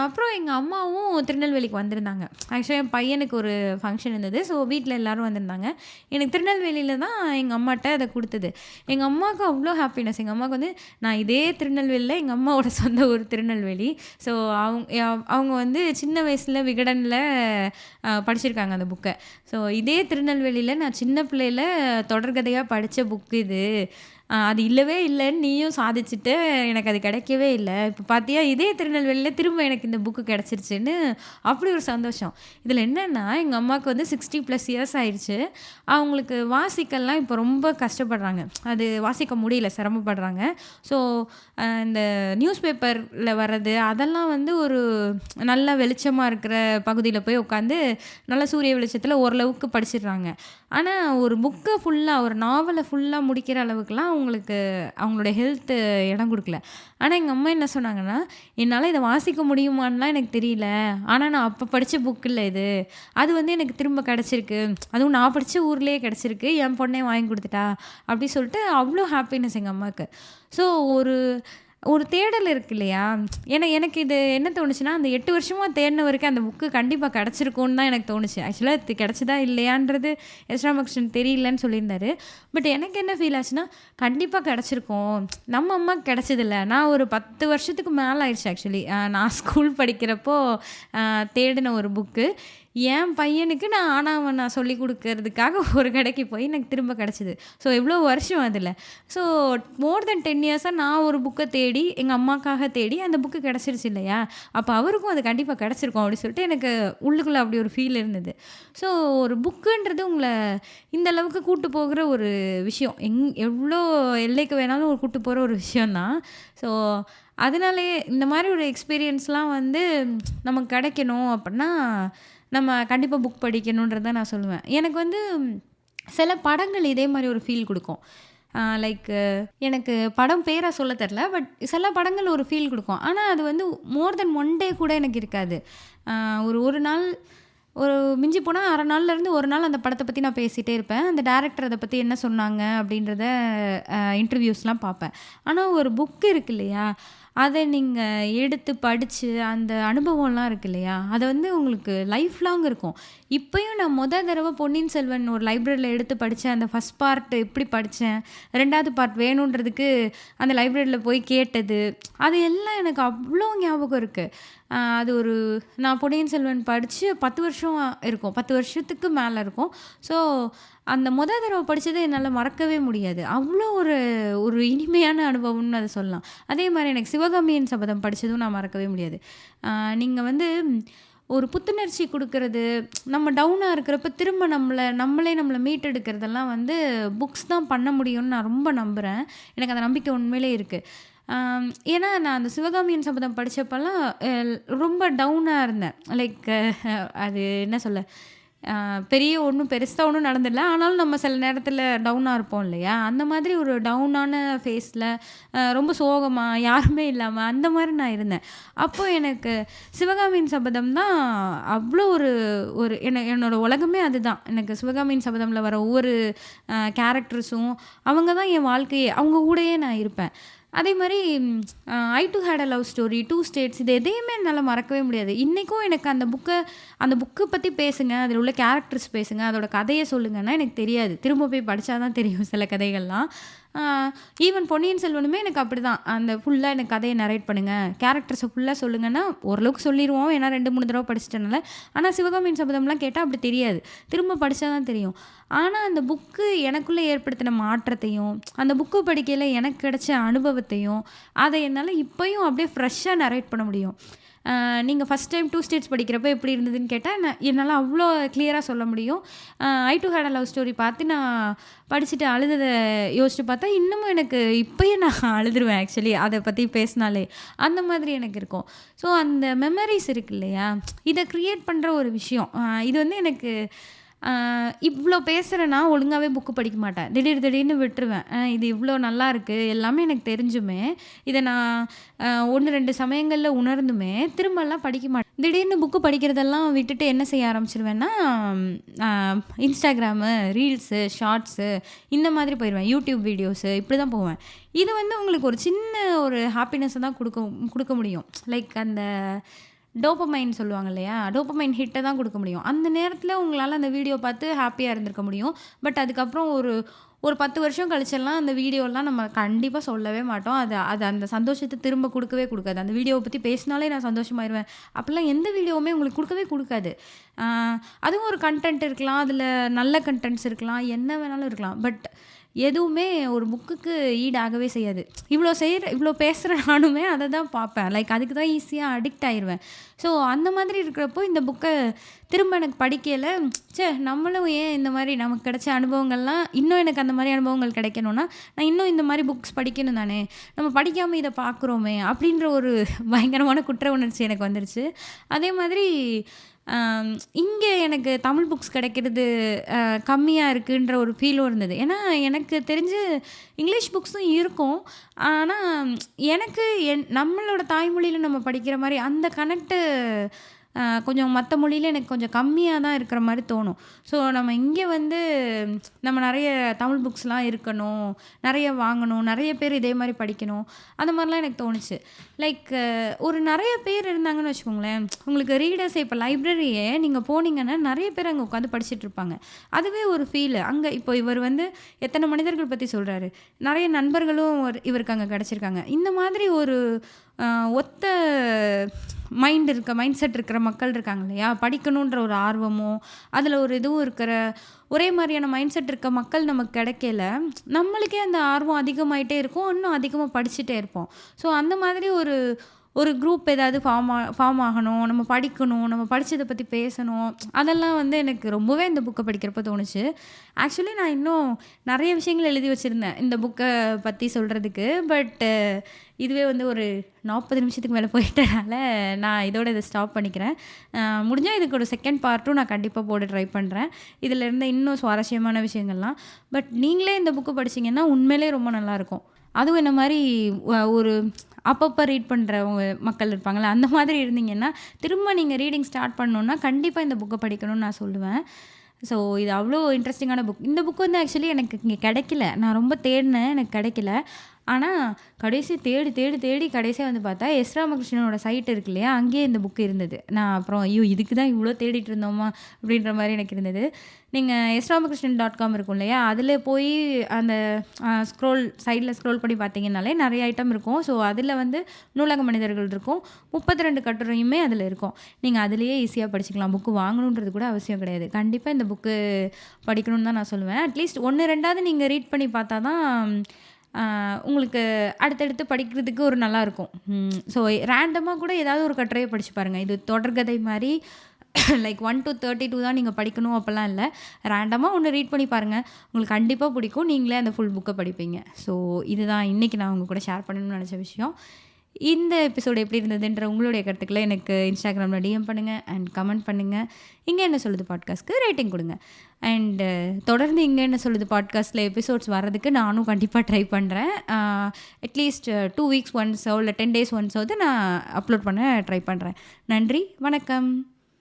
அப்புறம் எங்கள் அம்மாவும் திருநெல்வேலிக்கு வந்திருந்தாங்க. ஆக்சுவலாக என் பையனுக்கு ஒரு ஃபங்க்ஷன் இருந்தது. ஸோ வீட்டில் எல்லோரும் வந்திருந்தாங்க. எனக்கு திருநெல்வேலியில் தான் எங்கள் அம்மாட்ட அதை கொடுத்தது. எங்கள் அம்மாவுக்கு அவ்வளோ ஹாப்பினஸ். எங்கள் அம்மாவுக்கு வந்து நான் இதே திருநெல்வேலியில், எங்கள் அம்மாவோட சொந்த ஊர் திருநெல்வேலி. ஸோ அவங்க வந்து சின்ன வயசில் விகடனில் படிச்சிருக்காங்க அந்த புக்கை. ஸோ இதே திருநெல்வேலியில் நான் சின்ன பிள்ளையில் தொடர்கதையாக படித்த புக்கு இது, அது இல்லவே இல்லைன்னு நீயும் சாதிச்சுட்டு எனக்கு அது கிடைக்கவே இல்லை, இப்போ பார்த்தியா இதே திருநெல்வேலியில் திரும்ப எனக்கு இந்த புக்கு கிடச்சிருச்சுன்னு அப்படி ஒரு சந்தோஷம். இதில் என்னென்னா, எங்கள் அம்மாவுக்கு வந்து 60+ இயர்ஸ் ஆயிடுச்சு. அவங்களுக்கு வாசிக்கலாம் இப்போ ரொம்ப கஷ்டப்படுறாங்க, அது வாசிக்க முடியல, சிரமப்படுறாங்க. ஸோ இந்த நியூஸ் பேப்பரில் வர்றது அதெல்லாம் வந்து ஒரு நல்ல வெளிச்சமாக இருக்கிற பகுதியில் போய் உட்காந்து நல்ல சூரிய வெளிச்சத்தில் ஓரளவுக்கு படிச்சிடுறாங்க. ஆனால் ஒரு புக்கை ஃபுல்லாக, ஒரு நாவலை ஃபுல்லாக முடிக்கிற அளவுக்குலாம் அவங்களோட ஹெல்த்து இடம் கொடுக்கல. ஆனால் எங்கள் அம்மா என்ன சொன்னாங்கன்னா, என்னால் இதை வாசிக்க முடியுமான்லாம் எனக்கு தெரியல, ஆனால் நான் அப்போ படித்த புக்கு இல்லை இது, அது வந்து எனக்கு திரும்ப கிடச்சிருக்கு, அதுவும் நான் படித்த ஊர்லேயே கிடச்சிருக்கு, என் பொண்ணே வாங்கி கொடுத்துட்டா அப்படி சொல்லிட்டு அவ்வளோ ஹாப்பினஸ் எங்கள் அம்மாவுக்கு. ஸோ ஒரு தேடல் இருக்கு இல்லையா? எனக்கு இது என்ன தோணுச்சுன்னா, அந்த 8 வருஷமாக தேடின வரைக்கும் அந்த புக்கு கண்டிப்பாக கிடச்சிருக்கும்னு தான் எனக்கு தோணுச்சு. ஆக்சுவலாக இது கிடச்சிதா இல்லையான்றது எஸ் ராமகிருஷ்ணன் தெரியலன்னு சொல்லியிருந்தாரு. பட் எனக்கு என்ன ஃபீல் ஆச்சுன்னா, கண்டிப்பாக கிடச்சிருக்கும், நம்ம அம்மாவுக்கு கிடச்சதில்ல. நான் ஒரு 10 வருஷத்துக்கு மேலே ஆயிடுச்சு ஆக்சுவலி. நான் ஸ்கூல் படிக்கிறப்போ தேடின ஒரு புக்கு என் பையனுக்கு நான் சொல்லிக் கொடுக்கறதுக்காக ஒரு கடைக்கு போய் எனக்கு திரும்ப கிடச்சிது. ஸோ எவ்வளோ வருஷம் அதில். ஸோ மோர் தென் 10 இயர்ஸாக நான் ஒரு புக்கை தேடி, எங்கள் அம்மாக்காக தேடி அந்த புக்கு கிடச்சிருச்சு இல்லையா? அப்போ அவருக்கும் அது கண்டிப்பாக கிடச்சிருக்கும் அப்படி சொல்லிட்டு எனக்கு உள்ளுக்குள்ளே அப்படி ஒரு ஃபீல் இருந்தது. ஸோ ஒரு புக்குன்றது உங்களை இந்த அளவுக்கு கூட்டு போகிற ஒரு விஷயம், எவ்வளோ எல்லைக்கு வேணாலும் ஒரு கூட்டு போகிற ஒரு விஷயந்தான். ஸோ அதனாலே இந்த மாதிரி ஒரு எக்ஸ்பீரியன்ஸ்லாம் வந்து நமக்கு கிடைக்கணும் அப்படின்னா நம்ம கண்டிப்பாக புக் படிக்கணுன்றதை நான் சொல்லுவேன். எனக்கு வந்து சில படங்கள் இதே மாதிரி ஒரு ஃபீல் கொடுக்கும். லைக் எனக்கு படம் பேரா சொல்ல தெரில. பட் சில படங்கள் ஒரு ஃபீல் குடுக்கும். ஆனா அது வந்து மோர் தென் 1 டே கூட எனக்கு இருக்காது. ஒரு நாள் ஒரு மிஞ்சி போனா 1/2 நாள்லேருந்து 1 நாள் அந்த படத்த பத்தி நான் பேசிட்டே இருப்பேன். அந்த டைரக்டர் அத பத்தி என்ன சொன்னாங்க அப்படின்றத இன்டர்வியூஸ்லாம் பார்ப்பேன். ஆனா ஒரு புக் இருக்கு இல்லையா? அத நீங்க எடுத்து படிச்சு அந்த அனுபவம்லாம் இருக்கு இல்லையா? அது வந்து உங்களுக்கு லைஃப் லாங் இருக்கும். இப்பயும் நான் தடவ பொன்னியின் செல்வன் ஒரு லைப்ரரியில எடுத்து படிச்சேன். அந்த ஃபர்ஸ்ட் பார்ட் எப்படி படிச்சேன், 2வது பார்ட் வேணுன்றதுக்கு அந்த லைப்ரரியில போய் கேட்டது, அது எல்லாம் எனக்கு அவ்ளோ ஞாபகம் இருக்கு. அது நான் பொன்னியின் செல்வன் படிச்சு 10 வருஷம் இருக்கும். 10 வருஷத்துக்கு மேல இருக்கும். ஸோ அந்த தடவ படிச்சத என்னால மறக்கவே முடியாது. அவ்ளோ ஒரு ஒரு இனிமையான அனுபவம்னு அத சொல்லலாம். அதே மாரி எனக்கு சிவகாமியின் சபதம் படிச்சதும் நான் மறக்கவே முடியாது. நீங்க வந்து ஒரு புத்துணர்ச்சி குடுக்குறது, நம்ம டவுனா இருக்கிறப்ப திரும்ப நம்மள மீட்டெடுக்கிறதெல்லாம் வந்து புக்ஸ் தான் பண்ண முடியும்னு நான் ரொம்ப நம்புறேன். எனக்கு அந்த நம்பிக்கை உண்மையிலே இருக்கு. ஏன்னா நான் அந்த சிவகாமியின் சபதம் படிச்சப்பலாம் ரொம்ப டவுனா இருந்தேன். லைக் அது என்ன சொல்ல? ஒண்ணும் பெருசா ஒண்ணும் நடந்துடல. ஆனாலும் நம்ம சில நேரத்தில டவுனா இருப்போம் இல்லையா? அந்த மாதிரி ஒரு டவுனான ஃபேஸ்ல ரொம்ப சோகமா, யாருமே இல்லாம அந்த மாரி நான் இருந்தேன். அப்போ எனக்கு சிவகாமியின் சபதம் தான் அவ்ளோ ஒரு ஒரு என்னோட உலகமே அதுதான். எனக்கு சிவகாமியின் சபதம்ல வர ஒவ்வொரு கேரக்டர்ஸும் அவங்க தான் என் வாழ்க்கையே. அவங்க கூடயே நான் இருப்பேன். அதே மாரி I do hate a love story, 2 states இது எதையுமே என்னால மறக்கவே முடியாது. இன்னைக்கும் எனக்கு அந்த புக்க பத்தி பேசுங்க, அதில உள்ள கேரக்டர்ஸ் பேசுங்க, அதோட கதைய சொல்லுங்கன்னா எனக்கு தெரியாது. திரும்ப போய் படிச்சா தான் தெரியும் சில கதைகள்லாம். ஈவன் பொன்னியின் செல்வனுமே எனக்கு அப்படிதான். அந்த ஃபுல்லா எனக்கு கதைய நரேட் பண்ணுங்க, கேரக்டர்ஸ ஃபுல்லா சொல்லுங்கன்னா, ஓரளவுக்கு சொல்லிருவோம். ஏன்னா 2, 3 தடவ படிச்சுட்டனால. ஆனா சிவகாமியின் சபதம்லாம் கேட்டா அப்படி தெரியாது. திரும்ப படிச்சா தான் தெரியும். ஆனா அந்த புக்கு எனக்குள்ள ஏற்படுத்தின மாற்றத்தையும், அந்த புக்கு படிக்கையில எனக்கு கிடைச்ச அனுபவத்தையும், அத என்னால இப்பயும் அப்படியே ஃப்ரெஷ்ஷா நரேட் பண்ண முடியும். நீங்க ஃபர்ஸ்ட் டைம் 2 ஸ்டேட்ஸ் படிக்கிறப்ப எப்படி இருந்ததுன்னு கேட்டா, என்னால அவ்ளோ கிளியரா சொல்ல முடியும். I do hate a love story பார்த்து நான் படிச்சுட்டு அழுதத யோசிச்சு பார்த்தா, இன்னமும் எனக்கு இப்பயும் நான் அழுதுருவேன் ஆக்சுவலி அத பத்தி பேசினாலே. அந்த மாதிரி எனக்கு இருக்கும். ஸோ அந்த மெமரீஸ் இருக்கு இல்லையா? இத கிரியேட் பண்ற ஒரு விஷயம். இது வந்து எனக்கு இவ்ளோ பேசுறேன்னா ஒழுங்காவே புக்கு படிக்க மாட்டேன். திடீர்னு விட்டுருவேன். இது இவ்ளோ நல்லாயிருக்கு எல்லாமே எனக்கு தெரிஞ்சுமே, இத நான் 1, 2 சமயங்கள்ல உணர்ந்துமே திரும்பலாம் படிக்க மாட்டேன். திடீர்னு புக்கு படிக்கிறதெல்லாம் விட்டுட்டு என்ன செய்ய ஆரம்பிச்சுருவேன்னா, அ இன்ஸ்டாகிராமு, ரீல்ஸு, ஷார்ட்ஸு இந்த மாதிரி போயிருவேன். யூடியூப் வீடியோஸு இப்படி தான் போவேன். இது வந்து உங்களுக்கு ஒரு சின்ன ஒரு ஹாப்பினஸ தான் குடுக்க முடியும். லைக் அந்த டோப்பமைன் சொல்லுவாங்க இல்லையா? டோப்பமைன் ஹிட்ட தான் குடுக்க முடியும். அந்த நேரத்தில உங்களால அந்த வீடியோ பார்த்து ஹாப்பியா இருந்திருக்க முடியும். பட் அதுக்கப்புறம் ஒரு ஒரு 10 வருஷம் கழிச்செல்லாம் அந்த வீடியோலாம் நம்ம கண்டிப்பா சொல்லவே மாட்டோம். அது அது அந்த சந்தோஷத்த திரும்ப குடுக்கவே குடுக்காது. அந்த வீடியோவ பத்தி பேசினாலே நான் சந்தோஷமாயிருவேன். அப்பலாம் எந்த வீடியோவுமே உங்களுக்கு குடுக்கவே குடுக்காது. ஆ அதுவும் ஒரு கன்டென்ட் இருக்கலாம். அதில நல்ல கன்டென்ட்ஸ் இருக்கலாம். என்ன வேணாலும் இருக்கலாம். பட் எதுவுமே ஒரு புக்குக்கு ஈடாகவே செய்யாது. இவ்ளோ பேசுற நானுமே அத தான் பார்ப்பேன். லைக் அதுக்கு தான் ஈஸியா அடிக்ட் ஆயிருவேன். ஸோ அந்த மாதிரி இருக்கிறப்போ இந்த புக்க திரும்ப எனக்கு படிக்கையில, நம்மளும் ஏன் இந்த மாரி நமக்கு கிடைச்ச அனுபவங்கள்லாம் இன்னும் எனக்கு அந்த மாரி அனுபவங்கள் கிடைக்கணும்னா, நான் இன்னும் இந்த மாரி புக்ஸ் படிக்கணும் தானே! நம்ம படிக்காம இத பார்க்குறோமே! அப்டின்ற ஒரு பயங்கரமான குற்ற உணர்ச்சி எனக்கு வந்துருச்சு. அதே மாதிரி இங்க எனக்கு தமிழ் புக்ஸ் கிடைக்கிறது கம்மியா இருக்குன்ற ஒரு ஃபீலும் இருந்தது. ஏன்னா, எனக்கு தெரிஞ்சு இங்கிலீஷ் புக்ஸும் இருக்கும். ஆனா, எனக்கு நம்மளோட தாய்மொழியில நம்ம படிக்கிற மாரி அந்த கனெக்ட்டு கொஞ்சம் மத்த மொழியில எனக்கு கொஞ்சம் கம்மியா தான் இருக்கிற மாரி தோணும். ஸோ, நம்ம இங்க வந்து நம்ம நெறைய தமிழ் புக்ஸ்லாம் இருக்கணும், நெறைய வாங்கணும், நெறைய பேர் இதே மாரி படிக்கணும். அந்த மாரிலாம் எனக்கு தோணுச்சு. லைக் ஒரு நெறைய பேர் இருந்தாங்கன்னு வச்சுக்கோங்களேன், உங்களுக்கு ரீடர்ஸே இப்ப லைப்ரரியே நீங்க போனீங்கன்னா, நெறைய பேர் அங்க உட்காந்து படிச்சுட்டு இருப்பாங்க. அதுவே ஒரு ஃபீலு. அங்க இப்போ இவர் வந்து எத்தன மனிதர்கள் பத்தி சொல்றாரு. நெறைய நண்பர்களும் இவருக்கு அங்க கிடைச்சிருக்காங்க. இந்த மாதிரி ஒரு ஒத்த மைண்ட் செட் இருக்கிற மக்கள் இருக்காங்க இல்லையா? படிக்கணுன்ற ஒரு ஆர்வமும், அதில ஒரு இதுவும் இருக்கிற ஒரே மாரியான மைண்ட் செட் இருக்க மக்கள் நமக்கு கிடைக்கையில, நம்மளுக்கே அந்த ஆர்வம் அதிகமாயிட்டே இருக்கும். இன்னும் அதிகமா படிச்சுட்டே இருப்போம். ஸோ அந்த மாதிரி ஒரு ஒரு குரூப் ஏதாவது ஃபார்ம் ஆகணும், நம்ம படிக்கணும், நம்ம படிச்சத பத்தி பேசணும். அதெல்லாம் வந்து எனக்கு ரொம்பவே இந்த புக்க படிக்கிறப்ப தோணுச்சு. ஆக்சுவலி நான் இன்னும் நெறைய விஷயங்கள் எழுதி வச்சிருந்தேன், இந்த புக்க பத்தி சொல்றதுக்கு. பட் இதுவே வந்து ஒரு 40 நிமிஷத்துக்கு மேல போயிட்டனால, நான் இதோட இத ஸ்டாப் பண்ணிக்கிறேன். முடிஞ்சா இதுக்கு ஒரு செகண்ட் பார்ட்டும் நான் கண்டிப்பா போட ட்ரை பண்றேன். இதுல இருந்த இன்னும் சுவாரஸ்யமான விஷயங்கள்லாம். பட் நீங்களே இந்த புக்கு படிச்சீங்கன்னா, உண்மையிலேயே ரொம்ப நல்லாயிருக்கும். அதுவும் என்ன மாரி ஒரு அப்பப்போ ரீட் பண்ணுறவங்க மக்கள் இருப்பாங்கள்ல, அந்த மாதிரி இருந்தீங்கன்னா, திரும்ப நீங்க ரீடிங் ஸ்டார்ட் பண்ணணுன்னா, கண்டிப்பா இந்த புக்க படிக்கணும்னு நான் சொல்லுவேன். ஸோ இது அவ்வளோ இன்ட்ரெஸ்டிங்கான புக். இந்த புக் வந்து ஆக்சுவலி எனக்கு இங்கே கிடைக்கல. நான் ரொம்ப தேடினேன், எனக்கு கிடைக்கல. ஆனா, கடைசி தேடி தேடி தேடி கடைசியா வந்து பார்த்தா, எஸ். ராமகிருஷ்ணனோட சைட் இருக்கு இல்லையா? அங்கேயே இந்த புக் இருந்தது. நான் அப்புறம் ஐயோ! இதுக்கு தான் இவ்வளோ தேடிட்டு இருந்தோமா? அப்படின்ற மாரி எனக்கு இருந்தது. நீங்க sramakrishnan.com இருக்கும் இல்லையா? அதில போய் அந்த சைட்ல ஸ்க்ரோல் பண்ணி பார்த்தீங்கன்னாலே நெறைய ஐட்டம் இருக்கும். ஸோ, அதில வந்து நூலக மனிதர்கள் இருக்கும். 32 கட்டுரையுமே அதில இருக்கும். நீங்க அதிலேயே ஈஸியா படிச்சுக்கலாம். புக்கு வாங்கணுன்றது கூட அவசியம் கிடையாது. கண்டிப்பா இந்த புக்கு படிக்கணும்னு தான் நான் சொல்லுவேன். அட்லீஸ்ட் 1, 2வது நீங்க ரீட் பண்ணி பார்த்தா தான் உங்களுக்கு அடுத்தடுத்து படிக்கிறதுக்கு ஒரு நல்லாயிருக்கும். ஸோ ரேண்டமா கூட ஏதாவது ஒரு கட்டுரைய படிச்சு பாருங்க. இது தொடர்கதை மாரி லைக் 1 to 32 தான் நீங்க படிக்கணும் அப்பலாம் இல்ல. ரேண்டமா ஒண்ணு ரீட் பண்ணி பாருங்க. உங்களுக்கு கண்டிப்பா பிடிக்கும். நீங்களே அந்த ஃபுல் புக்க படிப்பீங்க. ஸோ இதுதான் இன்னைக்கு நான் உங்க கூட ஷேர் பண்ணணும்னு நெனச்ச விஷயம். இந்த எபிசோடு எப்படி இருந்ததுன்ற உங்களுடைய கருத்துக்கள எனக்கு Instagramல டிஎம் பண்ணுங்க அண்ட் கமெண்ட் பண்ணுங்க. இங்க என்ன சொல்லுது பாட்காஸ்ட்க்கு ரேட்டிங் குடுங்க. அண்ட் தொடர்ந்து இங்க என்ன சொல்லுது பாட்காஸ்ட்ல எபிசோட்ஸ் வர்றதுக்கு நானும் கண்டிப்பா ட்ரை பண்றேன். அட்லீஸ்ட் 2 வீக்ஸ் ஒன்ஸோ இல்ல 10 டேஸ் ஒன்ஸாவது நான் அப்லோட் பண்ண ட்ரை பண்றேன். நன்றி, வணக்கம்.